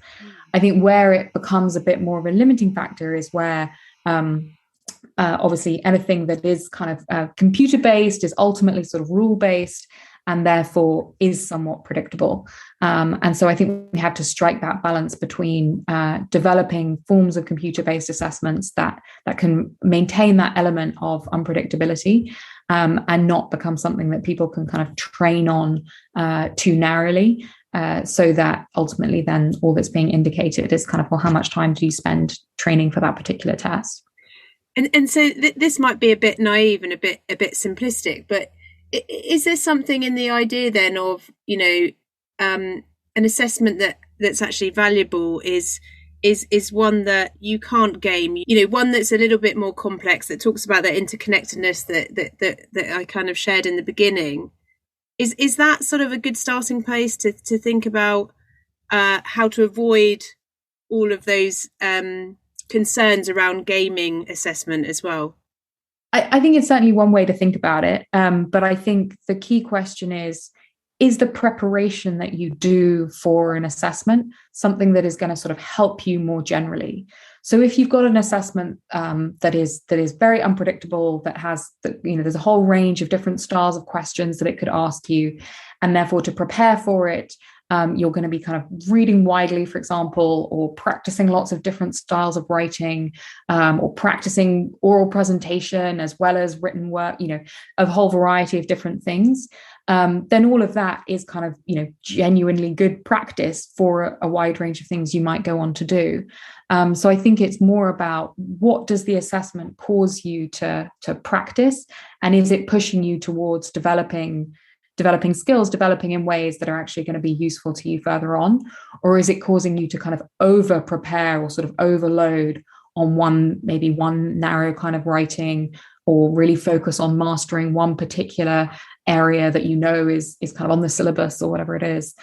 I think where it becomes a bit more of a limiting factor is where obviously anything that is kind of computer-based is ultimately sort of rule-based and therefore is somewhat predictable. And so I think we have to strike that balance between developing forms of computer-based assessments that can maintain that element of unpredictability and not become something that people can kind of train on too narrowly. So that ultimately then all that's being indicated is kind of, well, how much time do you spend training for that particular test? And so this might be a bit naive and a bit simplistic, but is there something in the idea then of an assessment that's actually valuable is one that you can't game, one that's a little bit more complex, that talks about that interconnectedness that I kind of shared in the beginning? Is that sort of a good starting place to think about how to avoid all of those concerns around gaming assessment as well? I think it's certainly one way to think about it. But I think the key question is the preparation that you do for an assessment something that is going to sort of help you more generally? So if you've got an assessment that is very unpredictable, that has, there's a whole range of different styles of questions that it could ask you, and therefore to prepare for it, you're going to be kind of reading widely, for example, or practicing lots of different styles of writing, or practicing oral presentation as well as written work, a whole variety of different things. Then all of that is kind of, genuinely good practice for a wide range of things you might go on to do. So I think it's more about, what does the assessment cause you to practice? And is it pushing you towards developing skills, developing in ways that are actually going to be useful to you further on? Or is it causing you to kind of over prepare or sort of overload on one narrow kind of writing, or really focus on mastering one particular area that is kind of on the syllabus or whatever it is?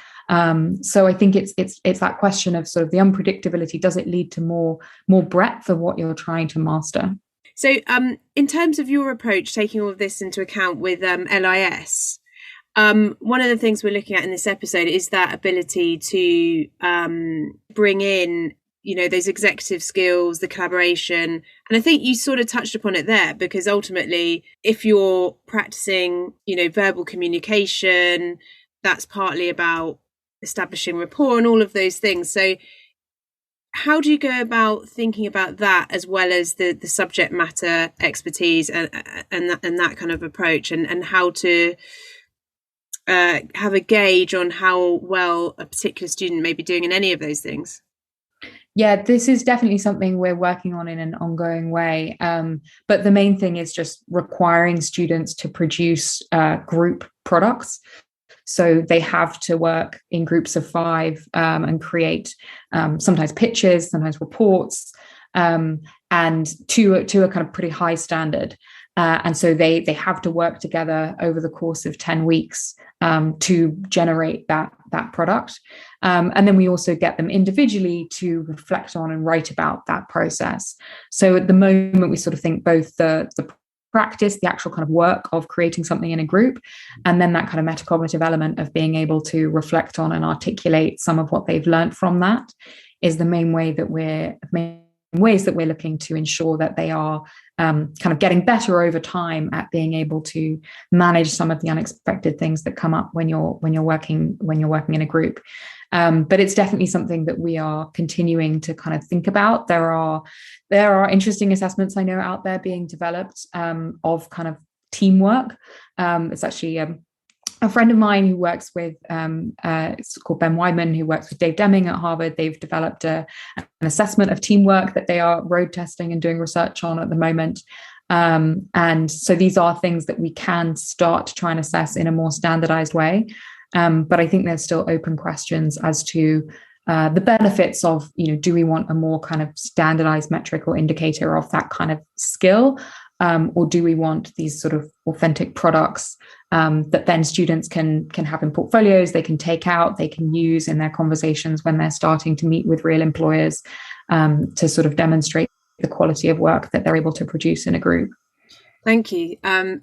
So I think it's that question of sort of the unpredictability. Does it lead to more breadth of what you're trying to master? So in terms of your approach, taking all of this into account with LIS, one of the things we're looking at in this episode is that ability to bring in, those executive skills, the collaboration. And I think you sort of touched upon it there, because ultimately, if you're practicing, verbal communication, that's partly about establishing rapport and all of those things. So how do you go about thinking about that, as well as the subject matter expertise and that kind of approach, and how to have a gauge on how well a particular student may be doing in any of those things? Yeah, this is definitely something we're working on in an ongoing way. But the main thing is just requiring students to produce group products. So they have to work in groups of 5 and create sometimes pitches, sometimes reports, and to a kind of pretty high standard. And so they have to work together over the course of 10 weeks to generate that product. And then we also get them individually to reflect on and write about that process. So at the moment, we sort of think both the practice, the actual kind of work of creating something in a group, and then that kind of metacognitive element of being able to reflect on and articulate some of what they've learned from that is the main ways that we're looking to ensure that they are kind of getting better over time at being able to manage some of the unexpected things that come up when you're working in a group. But it's definitely something that we are continuing to kind of think about. There are interesting assessments I know out there being developed of kind of teamwork. It's actually a friend of mine who works with, it's called Ben Weidman, who works with Dave Deming at Harvard. They've developed an assessment of teamwork that they are road testing and doing research on at the moment. And so these are things that we can start to try and assess in a more standardized way. But I think there's still open questions as to the benefits of, do we want a more kind of standardized metric or indicator of that kind of skill? Or do we want these sort of authentic products that then students can have in portfolios, they can take out, they can use in their conversations when they're starting to meet with real employers to sort of demonstrate the quality of work that they're able to produce in a group. Thank you. And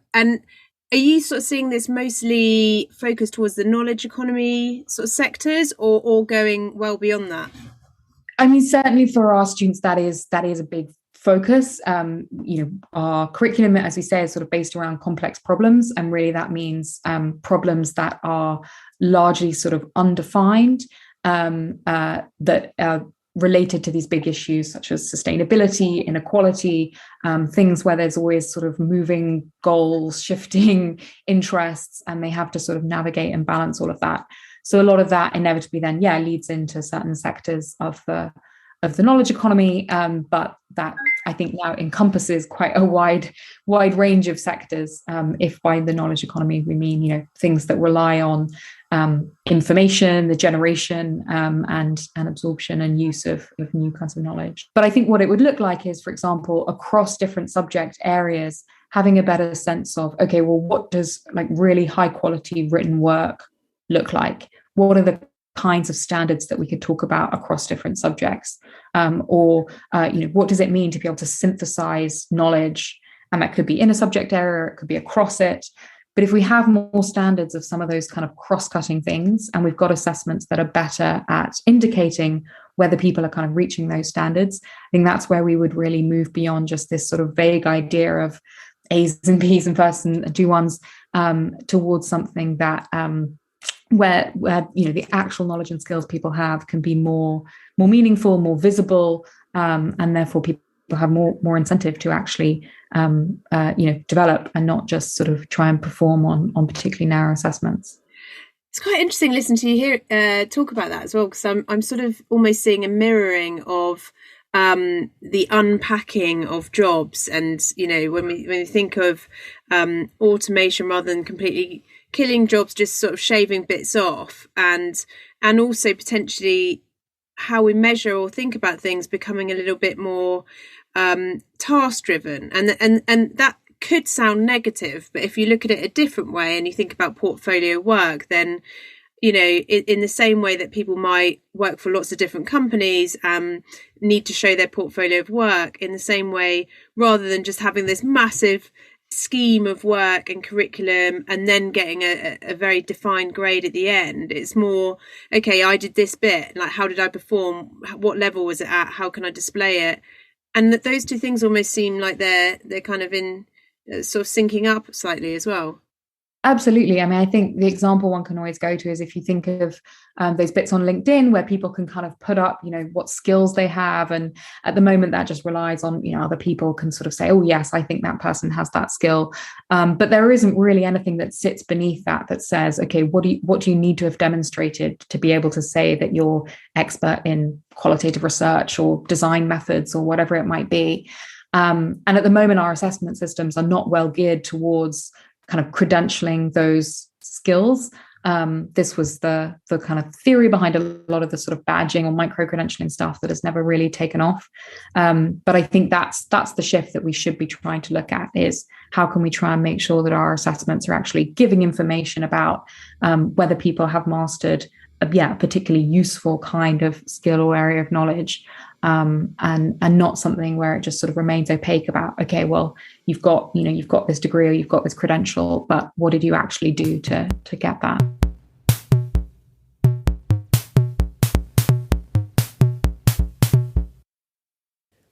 are you sort of seeing this mostly focused towards the knowledge economy sort of sectors, or going well beyond that? I mean, certainly for our students, that is a big focus. Our curriculum, as we say, is sort of based around complex problems, and really that means problems that are largely sort of undefined, that are related to these big issues such as sustainability, inequality, things where there's always sort of moving goals, shifting interests, and they have to sort of navigate and balance all of that. So a lot of that inevitably then, leads into certain sectors of the knowledge economy, but that I think now encompasses quite a wide range of sectors. If by the knowledge economy we mean, things that rely on information, the generation and absorption and use of new kinds of knowledge. But I think what it would look like is, for example, across different subject areas, having a better sense of, okay, well, what does like really high quality written work look like? What are the kinds of standards that we could talk about across different subjects? What does it mean to be able to synthesize knowledge? And that could be in a subject area, it could be across it. But if we have more standards of some of those kind of cross-cutting things, and we've got assessments that are better at indicating whether people are kind of reaching those standards, I think that's where we would really move beyond just this sort of vague idea of A's and B's and first and D1s towards something that where the actual knowledge and skills people have can be more meaningful, more visible, and therefore people have more incentive to actually develop and not just sort of try and perform on particularly narrow assessments. It's quite interesting listening to you here talk about that as well, because I'm sort of almost seeing a mirroring of the unpacking of jobs, and when we think of automation rather than completely killing jobs, just sort of shaving bits off, and also potentially how we measure or think about things becoming a little bit more task driven, and that could sound negative, but if you look at it a different way and you think about portfolio work, then in the same way that people might work for lots of different companies, need to show their portfolio of work in the same way, rather than just having this massive scheme of work and curriculum and then getting a very defined grade at the end. It's more, okay, I did this bit, like, how did I perform? What level was it at? How can I display it? And that those two things almost seem like they're kind of in sort of syncing up slightly as well. Absolutely. I mean, I think the example one can always go to is if you think of those bits on LinkedIn where people can kind of put up, what skills they have. And at the moment, that just relies on, other people can sort of say, oh, yes, I think that person has that skill. But there isn't really anything that sits beneath that says, OK, what do you need to have demonstrated to be able to say that you're expert in qualitative research or design methods or whatever it might be. And at the moment, our assessment systems are not well geared towards kind of credentialing those skills. This was the kind of theory behind a lot of the sort of badging or micro-credentialing stuff that has never really taken off. But I think that's the shift that we should be trying to look at, is how can we try and make sure that our assessments are actually giving information about whether people have mastered a particularly useful kind of skill or area of knowledge, and not something where it just sort of remains opaque about, okay, well, you've got this degree or you've got this credential, but what did you actually do to get that?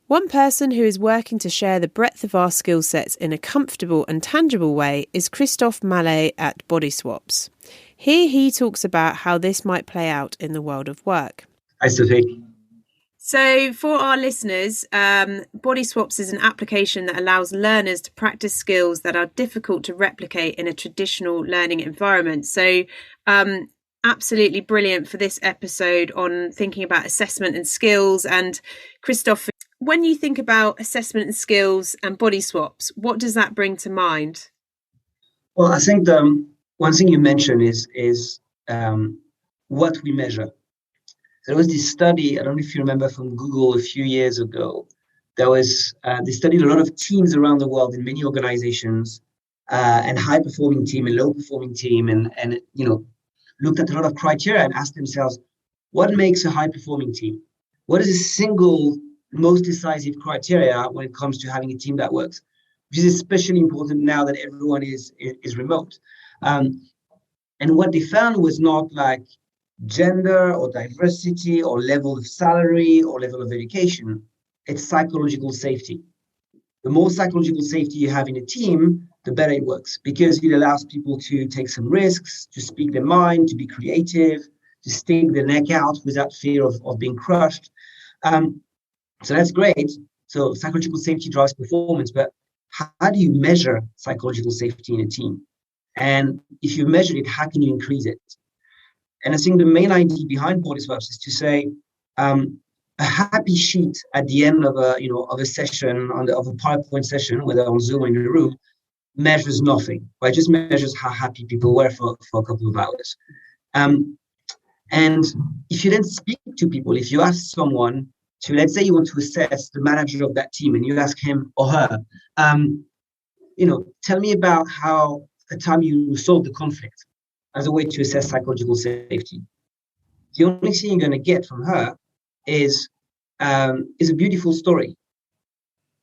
One person who is working to share the breadth of our skill sets in a comfortable and tangible way is Christophe Mallet at Bodyswaps. Here he talks about how this might play out in the world of work. Hi, Sophie. So for our listeners, Bodyswaps is an application that allows learners to practice skills that are difficult to replicate in a traditional learning environment. So absolutely brilliant for this episode on thinking about assessment and skills. And Christophe, when you think about assessment and skills and Bodyswaps, what does that bring to mind? Well, I think the one thing you mentioned is what we measure. There was this study, I don't know if you remember, from Google a few years ago. There was, they studied a lot of teams around the world in many organizations, and high-performing team and low-performing team, and looked at a lot of criteria and asked themselves, what makes a high-performing team? What is the single most decisive criteria when it comes to having a team that works? Which is especially important now that everyone is remote. And what they found was not like gender or diversity or level of salary or level of education. It's psychological safety. The more psychological safety you have in a team, the better it works, because it allows people to take some risks, to speak their mind, to be creative, to stick their neck out without fear of being crushed. So that's great. So psychological safety drives performance, but how do you measure psychological safety in a team? And if you measure it, how can you increase it? And I think the main idea behind Bodyswaps is to say a happy sheet at the end of a session, of a PowerPoint session, whether on Zoom or in the room, measures nothing. But it just measures how happy people were for a couple of hours. And if you then speak to people, if you ask someone to, let's say you want to assess the manager of that team, and you ask him or her, tell me about how a time you solved the conflict, as a way to assess psychological safety. The only thing you're going to get from her is a beautiful story,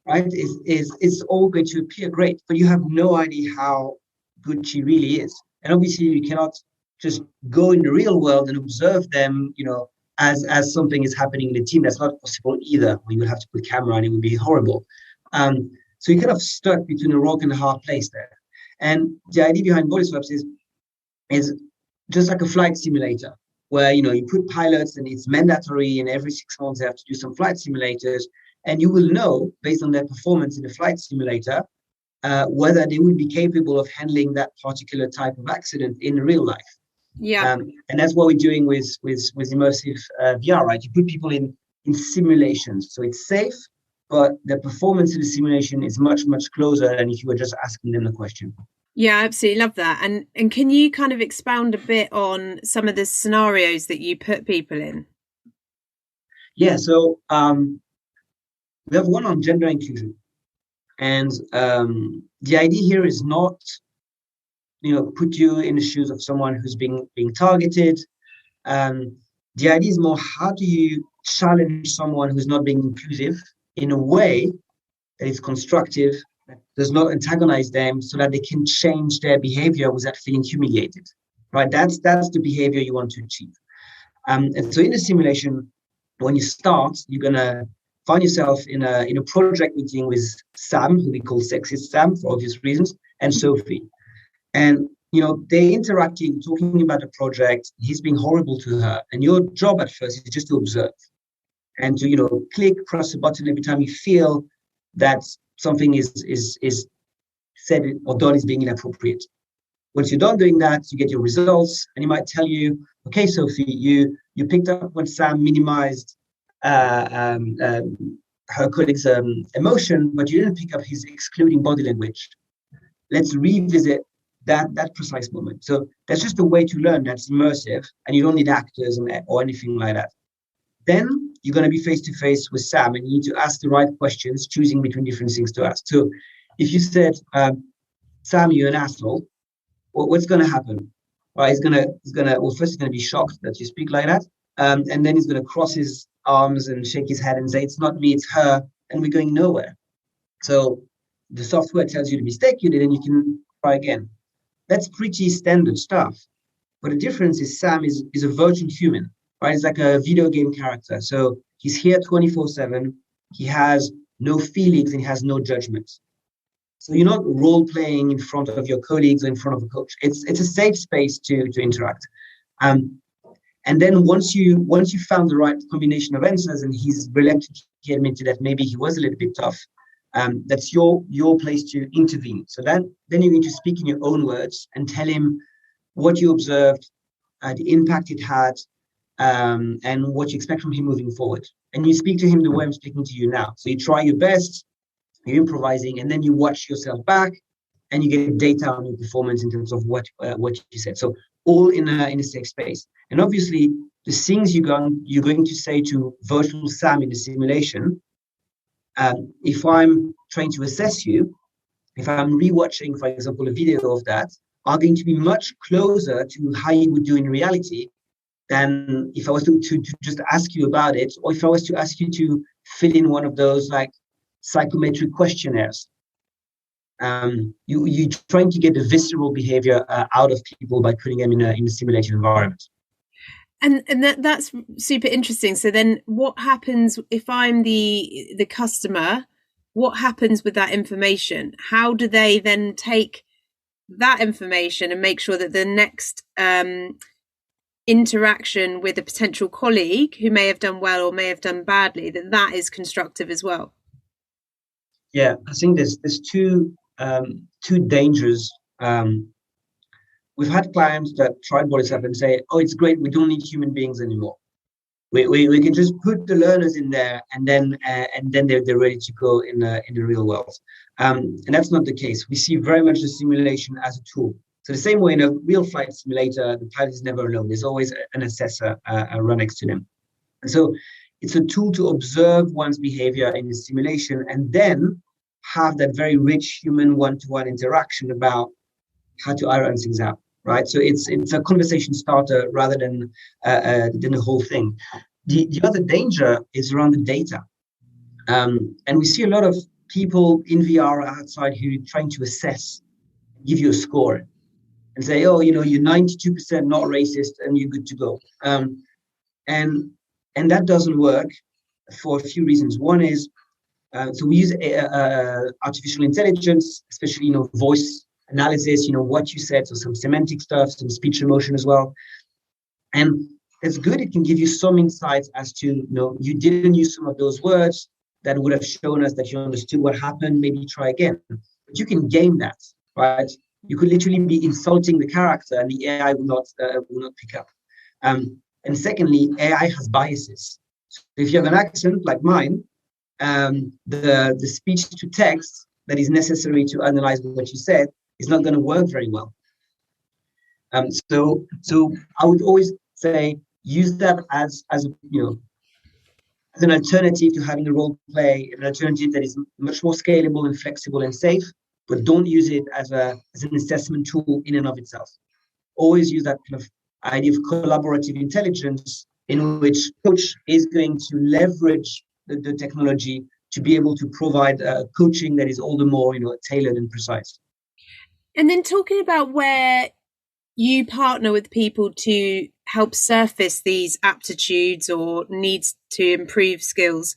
right? It's all going to appear great, but you have no idea how good she really is. And obviously, you cannot just go in the real world and observe them, as something is happening in the team. That's not possible either. We would have to put camera, and it would be horrible. So you're kind of stuck between a rock and a hard place there. And the idea behind Bodyswaps is just like a flight simulator, where you put pilots, and it's mandatory, and every 6 months they have to do some flight simulators, and you will know based on their performance in the flight simulator whether they would be capable of handling that particular type of accident in real life. Yeah, and that's what we're doing with immersive VR, right? You put people in simulations, so it's safe, but the performance in the simulation is much, much closer than if you were just asking them the question. Yeah, I absolutely love that. And can you kind of expound a bit on some of the scenarios that you put people in? Yeah, so we have one on gender inclusion. And the idea here is not put you in the shoes of someone who's being targeted. The idea is more, how do you challenge someone who's not being inclusive in a way that is constructive, that does not antagonize them, so that they can change their behavior without feeling humiliated, right? That's the behavior you want to achieve. And so in the simulation, when you start, you're gonna find yourself in a project meeting with Sam, who we call Sexist Sam for obvious reasons, and Sophie. And they're interacting, talking about the project. He's being horrible to her, and your job at first is just to observe and to click, press a button every time you feel that something is said or done is being inappropriate. Once you're done doing that, you get your results, and he might tell you, okay, Sophie, you picked up when Sam minimized her colleague's emotion, but you didn't pick up his excluding body language. Let's revisit that precise moment. So that's just a way to learn that's immersive, and you don't need actors or anything like that. Then you're going to be face to face with Sam, and you need to ask the right questions, choosing between different things to ask. So if you said, Sam, you're an asshole, what's going to happen? Well, first he's going to be shocked that you speak like that. And then he's going to cross his arms and shake his head and say, it's not me, it's her. And we're going nowhere. So the software tells you the mistake you did, and you can try again. That's pretty standard stuff. But the difference is Sam is a virtual human, right? It's like a video game character. So he's here 24/7. He has no feelings and he has no judgment. So you're not role-playing in front of your colleagues or in front of a coach. It's a safe space to interact. And then once you found the right combination of answers, and he's reluctant to admit that maybe he was a little bit tough, that's your place to intervene. So then you need to speak in your own words and tell him what you observed, the impact it had, and what you expect from him moving forward. And you speak to him the way I'm speaking to you now. So you try your best, you're improvising, and then you watch yourself back, and you get data on your performance in terms of what you said. So all in a safe space. And obviously, the things you're going to say to virtual Sam in the simulation, if I'm trying to assess you, if I'm rewatching, for example, a video of that, are going to be much closer to how you would do in reality than if I was to just ask you about it, or if I was to ask you to fill in one of those like psychometric questionnaires. You're trying to get the visceral behavior out of people by putting them in a simulated environment. And that's super interesting. So then what happens if I'm the customer? What happens with that information? How do they then take that information and make sure that the next interaction with a potential colleague who may have done well or may have done badly, that is constructive as well? Yeah, I think there's two dangers. We've had clients that tried Bodyswaps and say, "Oh, it's great. We don't need human beings anymore. We can just put the learners in there, and then they're ready to go in the real world." And that's not the case. We see very much the simulation as a tool. So the same way in a real flight simulator, the pilot is never alone. There's always an assessor run next to them. And so it's a tool to observe one's behavior in the simulation, and then have that very rich human one-to-one interaction about how to iron things out. Right, so it's a conversation starter rather than the whole thing. The other danger is around the data, and we see a lot of people in VR outside who are trying to assess, give you a score, and say, "Oh, you're 92% not racist, and you're good to go." And that doesn't work for a few reasons. One is, so we use artificial intelligence, especially voice analysis, what you said, so some semantic stuff, some speech emotion as well. And it's good. It can give you some insights as to, you didn't use some of those words that would have shown us that you understood what happened. Maybe try again. But you can game that, right? You could literally be insulting the character and the AI will not pick up. And secondly, AI has biases. So if you have an accent like mine, the speech to text that is necessary to analyze what you said is not going to work very well. So I would always say use that as an alternative to having a role play, an alternative that is much more scalable and flexible and safe. but don't use it as an assessment tool in and of itself. Always use that kind of idea of collaborative intelligence, in which coach is going to leverage the technology to be able to provide coaching that is all the more, tailored and precise. And then talking about where you partner with people to help surface these aptitudes or needs to improve skills.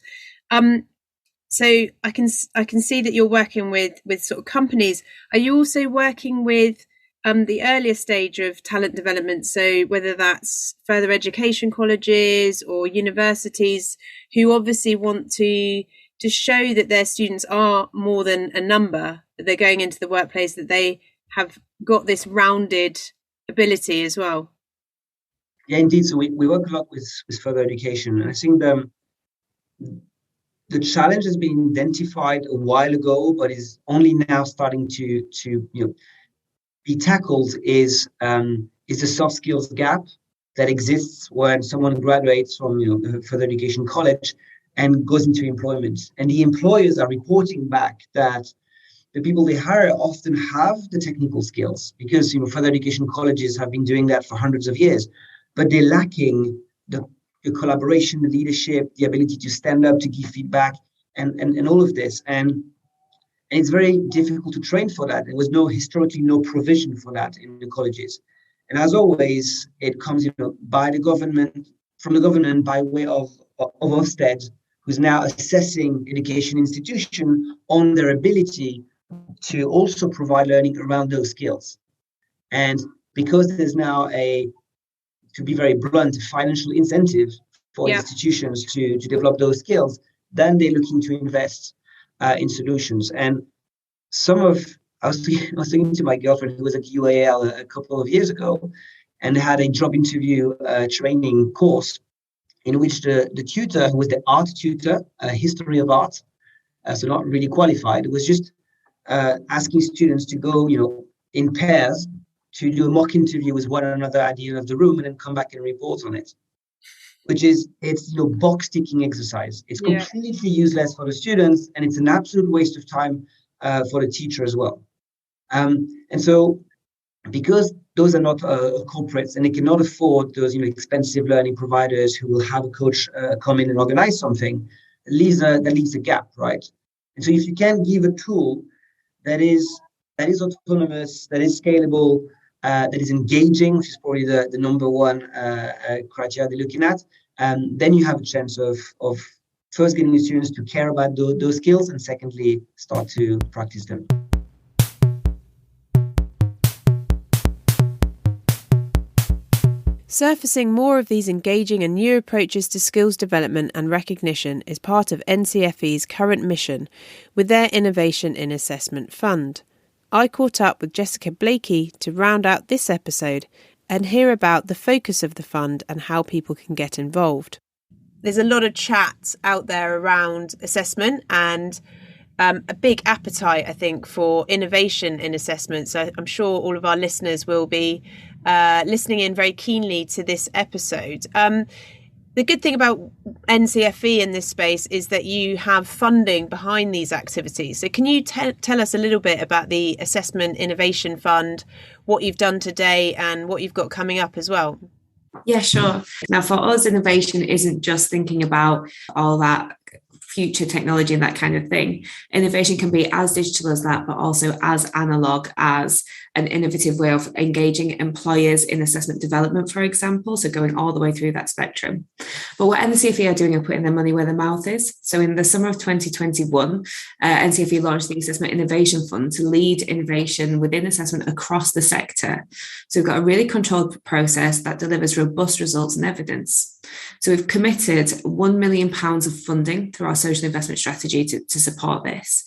So I can see that you're working with sort of companies. Are you also working with the earlier stage of talent development? So whether that's further education colleges or universities who obviously want to show that their students are more than a number, that they're going into the workplace, that they have got this rounded ability as well. Yeah, indeed. So we work a lot with further education. And I think the challenge has been identified a while ago, but is only now starting to be tackled is the soft skills gap that exists when someone graduates from further education college and goes into employment. And the employers are reporting back that the people they hire often have the technical skills, because further education colleges have been doing that for hundreds of years, but they're lacking the collaboration, the leadership, the ability to stand up, to give feedback, and all of this. And it's very difficult to train for that. There was historically no provision for that in the colleges. And as always, it comes by the government, from the government by way of Ofsted, who's now assessing education institution on their ability to also provide learning around those skills. And because there's now to be very blunt, financial incentive for institutions to develop those skills, then they're looking to invest in solutions. And I was speaking to my girlfriend who was at UAL a couple of years ago and had a job interview training course in which the tutor, who was the art tutor, history of art, so not really qualified, was just asking students to go, in pairs to do a mock interview with one another at the end of the room and then come back and report on it, it's box ticking exercise. It's completely useless for the students, and it's an absolute waste of time for the teacher as well. And so because those are not corporates and they cannot afford those expensive learning providers who will have a coach come in and organize something, that leaves a gap, right? And so if you can give a tool that is autonomous, that is scalable, that is engaging, which is probably the number one criteria they're looking at, then you have a chance of first getting the students to care about those skills, and secondly, start to practice them. Surfacing more of these engaging and new approaches to skills development and recognition is part of NCFE's current mission with their Innovation in Assessment Fund. I caught up with Jessica Blakey to round out this episode and hear about the focus of the fund and how people can get involved. There's a lot of chat out there around assessment and a big appetite, I think, for innovation in assessment. So I'm sure all of our listeners will be listening in very keenly to this episode. The good thing about NCFE in this space is that you have funding behind these activities. So can you tell us a little bit about the Assessment Innovation Fund, what you've done today and what you've got coming up as well? Yeah, sure. Now, for us, innovation isn't just thinking about all that future technology and that kind of thing. Innovation can be as digital as that, but also as analog as an innovative way of engaging employers in assessment development, for example, so going all the way through that spectrum. But what NCFE are doing are putting their money where their mouth is. So in the summer of 2021, NCFE launched the Assessment Innovation Fund to lead innovation within assessment across the sector. So we've got a really controlled process that delivers robust results and evidence. So we've committed £1 million of funding through our social investment strategy to support this.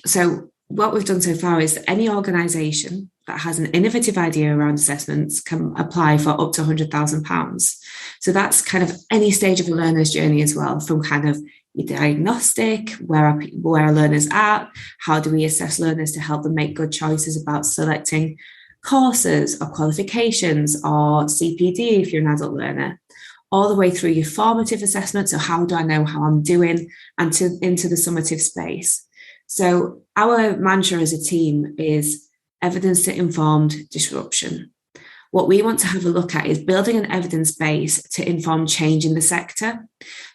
So what we've done so far is any organisation that has an innovative idea around assessments can apply for up to £100,000. So that's kind of any stage of a learner's journey as well, from kind of your diagnostic, where are learners at, how do we assess learners to help them make good choices about selecting courses or qualifications or CPD if you're an adult learner, all the way through your formative assessment, so how do I know how I'm doing, and into the summative space. So our mantra as a team is evidence-informed disruption. What we want to have a look at is building an evidence base to inform change in the sector.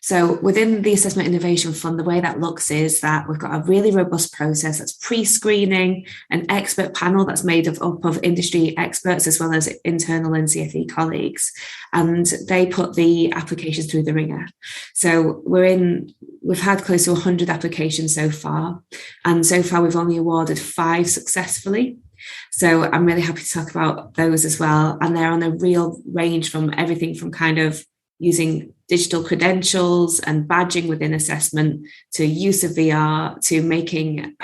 So within the Assessment Innovation Fund, the way that looks is that we've got a really robust process that's pre-screening, an expert panel that's made up of industry experts as well as internal NCFE colleagues, and they put the applications through the ringer. So we've had close to 100 applications so far, and so far we've only awarded 5 successfully. So I'm really happy to talk about those as well. And they're on a real range from everything from kind of using digital credentials and badging within assessment to use of VR to making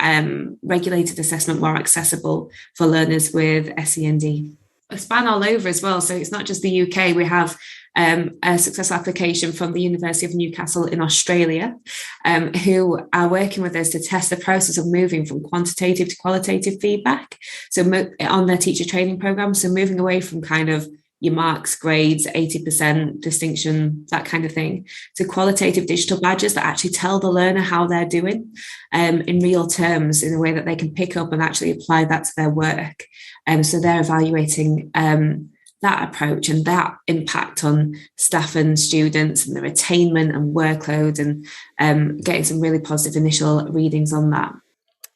regulated assessment more accessible for learners with SEND. A span all over as well. So it's not just the UK. We have a successful application from the University of Newcastle in Australia, who are working with us to test the process of moving from quantitative to qualitative feedback. So on their teacher training program, so moving away from kind of your marks, grades, 80% distinction, that kind of thing, to qualitative digital badges that actually tell the learner how they're doing in real terms, in a way that they can pick up and actually apply that to their work. So they're evaluating that approach and that impact on staff and students and their attainment and workload, and getting some really positive initial readings on that.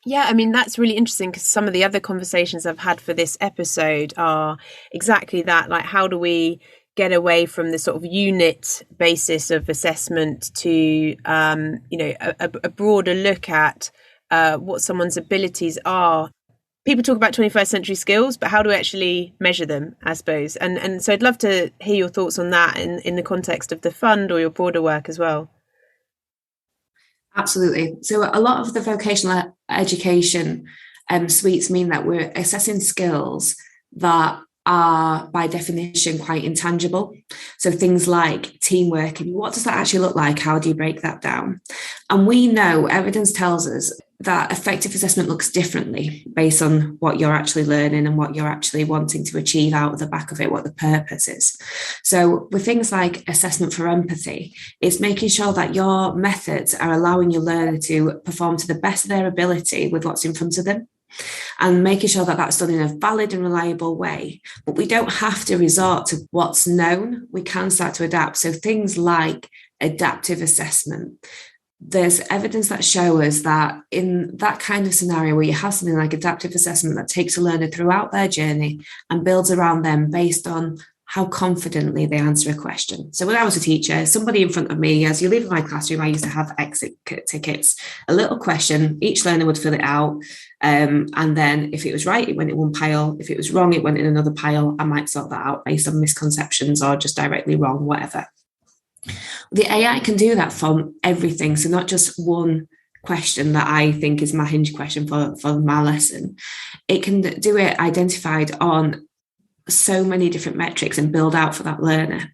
Yeah, I mean, that's really interesting because some of the other conversations I've had for this episode are exactly that. Like, how do we get away from the sort of unit basis of assessment to, a broader look at what someone's abilities are? People talk about 21st century skills, but how do we actually measure them, I suppose? And so I'd love to hear your thoughts on that in the context of the fund or your broader work as well. Absolutely. So a lot of the vocational education suites mean that we're assessing skills that are by definition quite intangible. So things like teamwork, and what does that actually look like? How do you break that down? And we know, evidence tells us that effective assessment looks differently based on what you're actually learning and what you're actually wanting to achieve out of the back of it, what the purpose is. So with things like assessment for empathy, it's making sure that your methods are allowing your learner to perform to the best of their ability with what's in front of them, and making sure that that's done in a valid and reliable way. But we don't have to resort to what's known. We can start to adapt. So things like adaptive assessment. There's evidence that show us that in that kind of scenario where you have something like adaptive assessment that takes a learner throughout their journey and builds around them based on how confidently they answer a question. So when I was a teacher, somebody in front of me, as you leave my classroom, I used to have exit tickets, a little question, each learner would fill it out. And then if it was right, it went in one pile. If it was wrong, it went in another pile. I might sort that out based on misconceptions or just directly wrong, whatever. The AI can do that from everything. So not just one question that I think is my hinge question for my lesson. It can do it identified on so many different metrics and build out for that learner.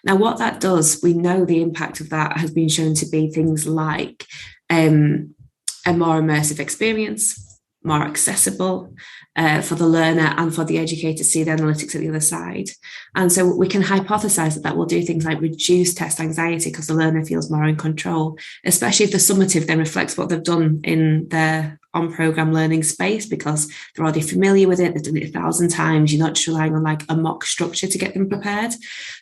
Now, what that does, we know the impact of that has been shown to be things like a more immersive experience, more accessible for the learner and for the educator to see the analytics at the other side. And so we can hypothesize that will do things like reduce test anxiety because the learner feels more in control, especially if the summative then reflects what they've done in their on-program learning space because they're already familiar with it, they've done it 1,000 times. You're not just relying on like a mock structure to get them prepared.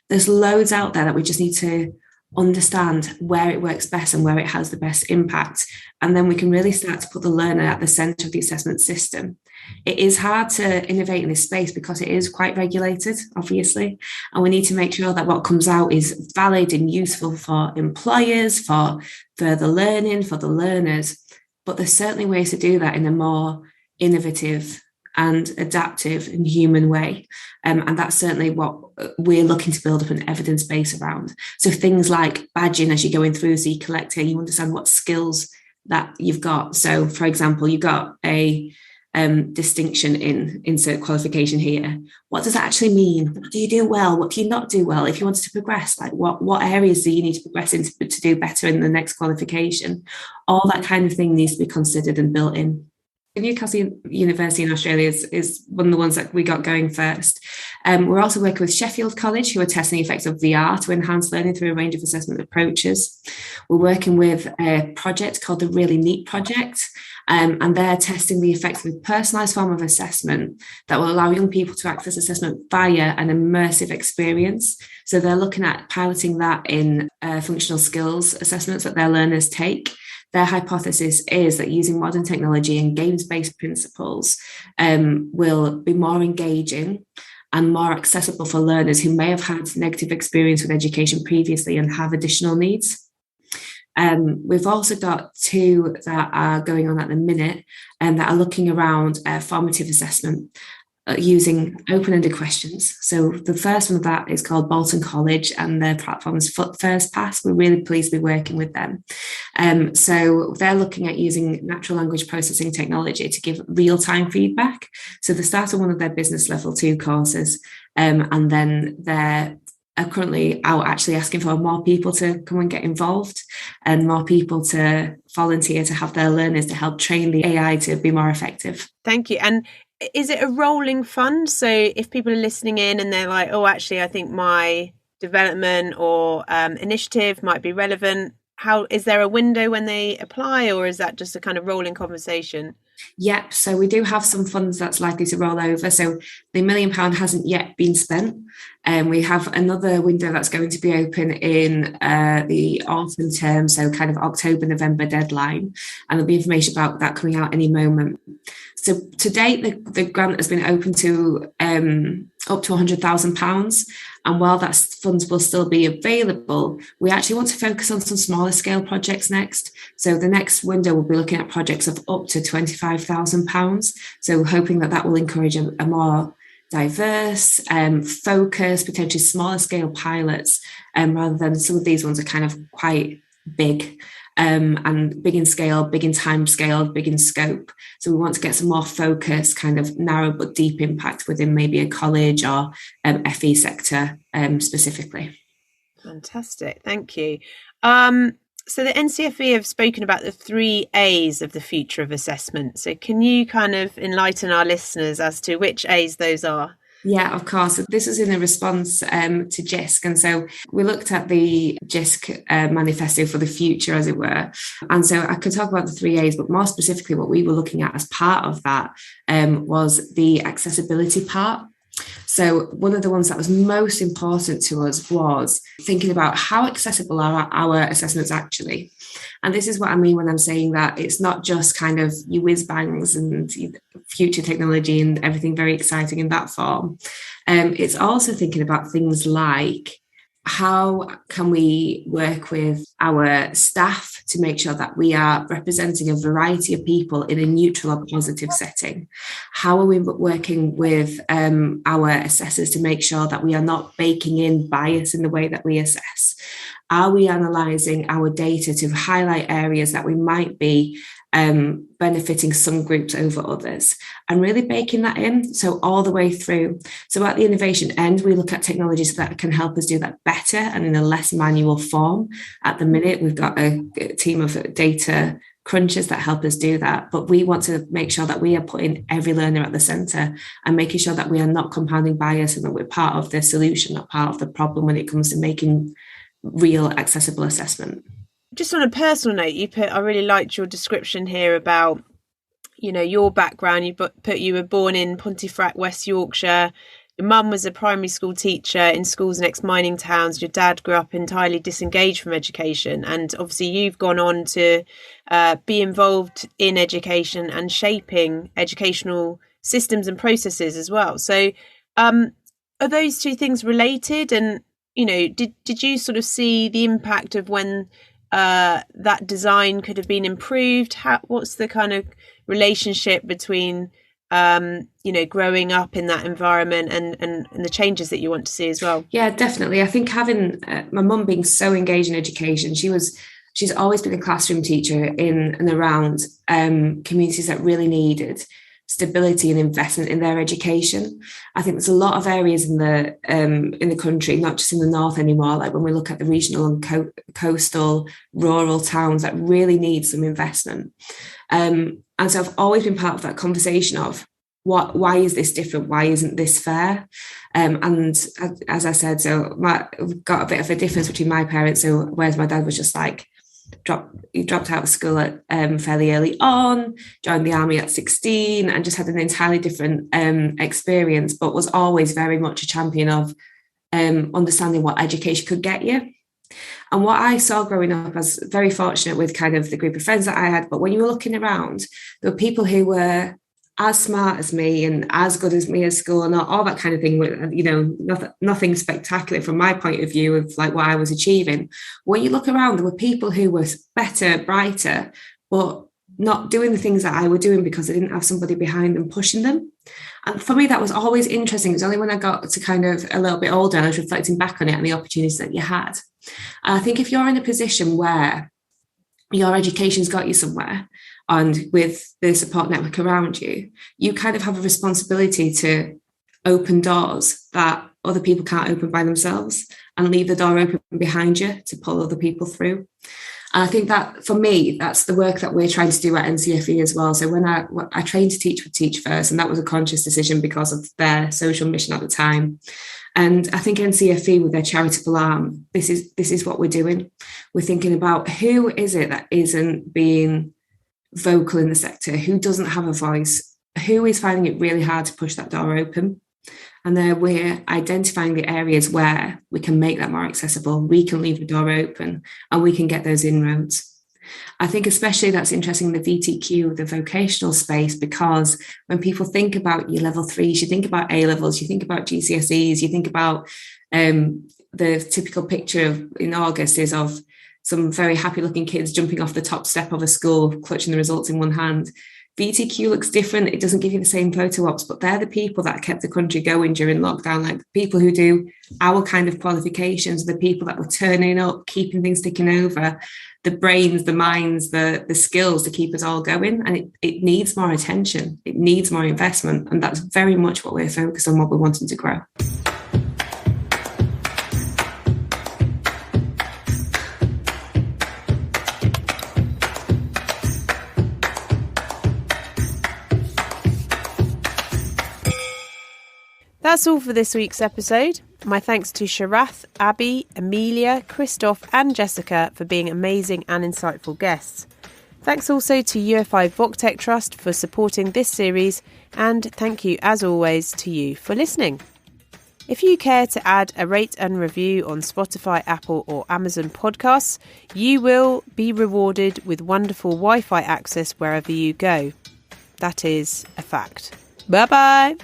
There's loads out there that we just need to understand where it works best and where it has the best impact. And then we can really start to put the learner at the center of the assessment system. It is hard to innovate in this space because it is quite regulated, obviously. And we need to make sure that what comes out is valid and useful for employers, for further learning, for the learners. But there's certainly ways to do that in a more innovative and adaptive and human way. And that's certainly what we're looking to build up an evidence base around. So things like badging as you're going through, so you collect it, you understand what skills that you've got. So for example, you've got a distinction in insert qualification here. What does that actually mean? What do you do well? What do you not do well? If you wanted to progress, like what areas do you need to progress into to do better in the next qualification? All that kind of thing needs to be considered and built in. Newcastle University in Australia is one of the ones that we got going first. We're also working with Sheffield College, who are testing the effects of VR to enhance learning through a range of assessment approaches. We're working with a project called the Really Neat Project, and they're testing the effects of a personalised form of assessment that will allow young people to access assessment via an immersive experience. So they're looking at piloting that in functional skills assessments that their learners take. Their hypothesis is that using modern technology and games-based principles will be more engaging and more accessible for learners who may have had negative experience with education previously and have additional needs. We've also got 2 that are going on at the minute and that are looking around formative assessment using open-ended questions. So the first one of that is called Bolton College, and their platform is First Pass. We're really pleased to be working with them. So they're looking at using natural language processing technology to give real-time feedback. So they started one of their business level 2 courses, and then they're currently out actually asking for more people to come and get involved and more people to volunteer to have their learners to help train the AI to be more effective. Thank you. And is it a rolling fund? So if people are listening in and they're like, oh, actually, I think my development or initiative might be relevant, how is there a window when they apply, or is that just a kind of rolling conversation? Yep. So we do have some funds that's likely to roll over. So the £1 million hasn't yet been spent. And we have another window that's going to be open in the autumn term, so kind of October, November deadline. And there'll be information about that coming out any moment. So to date, the grant has been open to up to £100,000. And while that funds will still be available, we actually want to focus on some smaller scale projects next. So the next window will be looking at projects of up to £25,000. So hoping that will encourage a more diverse, focused, potentially smaller scale pilots, rather than some of these ones are kind of quite big. And big in scale, big in time scale, big in scope. So we want to get some more focused, kind of narrow but deep impact within maybe a college or FE sector specifically. Fantastic, thank you. So the NCFE have spoken about the 3 A's of the future of assessment. So can you kind of enlighten our listeners as to which A's those are? Yeah, of course. This is in a response to JISC. And so we looked at the JISC manifesto for the future, as it were. And so I could talk about the 3 A's, but more specifically what we were looking at as part of that was the accessibility part. So one of the ones that was most important to us was thinking about how accessible are our assessments actually. And this is what I mean when I'm saying that it's not just kind of you whiz bangs and future technology and everything very exciting in that form. It's also thinking about things like how can we work with our staff to make sure that we are representing a variety of people in a neutral or positive setting? How are we working with our assessors to make sure that we are not baking in bias in the way that we assess? Are we analysing our data to highlight areas that we might be benefiting some groups over others, and really baking that in, so all the way through. So at the innovation end, we look at technologies that can help us do that better and in a less manual form. At the minute, we've got a team of data crunchers that help us do that, but we want to make sure that we are putting every learner at the centre and making sure that we are not compounding bias and that we're part of the solution, not part of the problem when it comes to making real accessible assessment. Just on a personal note, I really liked your description here about, your background. You were born in Pontefract, West Yorkshire. Your mum was a primary school teacher in schools in ex-mining towns. Your dad grew up entirely disengaged from education. And obviously you've gone on to be involved in education and shaping educational systems and processes as well. So are those 2 things related? And, did you sort of see the impact of when that design could have been improved? What's the kind of relationship between growing up in that environment and the changes that you want to see as well? Yeah, definitely. I think having my mum being so engaged in education, she's always been a classroom teacher in and around communities that really needed stability and investment in their education. I think there's a lot of areas in the country, not just in the north anymore, like when we look at the regional and coastal rural towns, that really need some investment. And so I've always been part of that conversation of why is this different? Why isn't this fair? And as I said, so we've got a bit of a difference between my parents. So whereas my dad was just like, he dropped out of school at fairly early on, joined the army at 16, and just had an entirely different experience, but was always very much a champion of understanding what education could get you. And what I saw growing up, I was very fortunate with kind of the group of friends that I had, but when you were looking around, there were people who were as smart as me and as good as me at school and all that kind of thing, you know, nothing spectacular from my point of view of like what I was achieving. When you look around, there were people who were better, brighter, but not doing the things that I were doing because they didn't have somebody behind them pushing them. And for me, that was always interesting. It was only when I got to kind of a little bit older, I was reflecting back on it and the opportunities that you had. And I think if you're in a position where your education's got you somewhere, and with the support network around you, you kind of have a responsibility to open doors that other people can't open by themselves and leave the door open behind you to pull other people through. And I think that, for me, that's the work that we're trying to do at NCFE as well. So when I trained to teach with Teach First, and that was a conscious decision because of their social mission at the time. And I think NCFE, with their charitable arm, this is what we're doing. We're thinking about who is it that isn't being vocal in the sector, who doesn't have a voice, who is finding it really hard to push that door open. And then we're identifying the areas where we can make that more accessible, we can leave the door open, and we can get those inroads. I think especially that's interesting in the VTQ, the vocational space, because when people think about your level 3s, you think about A levels, you think about GCSEs, you think about the typical picture in August is of some very happy looking kids jumping off the top step of a school, clutching the results in one hand. VTQ looks different. It doesn't give you the same photo ops, but they're the people that kept the country going during lockdown, like the people who do our kind of qualifications, the people that were turning up, keeping things ticking over, the brains, the minds, the skills to keep us all going. And it needs more attention. It needs more investment. And that's very much what we're focused on, what we're wanting to grow. That's all for this week's episode. My thanks to Sharath, Abby, Amelia, Christoph and Jessica for being amazing and insightful guests. Thanks also to Ufi VocTech Trust for supporting this series, and thank you as always to you for listening. If you care to add a rate and review on Spotify, Apple or Amazon podcasts, you will be rewarded with wonderful Wi-Fi access wherever you go. That is a fact. Bye-bye.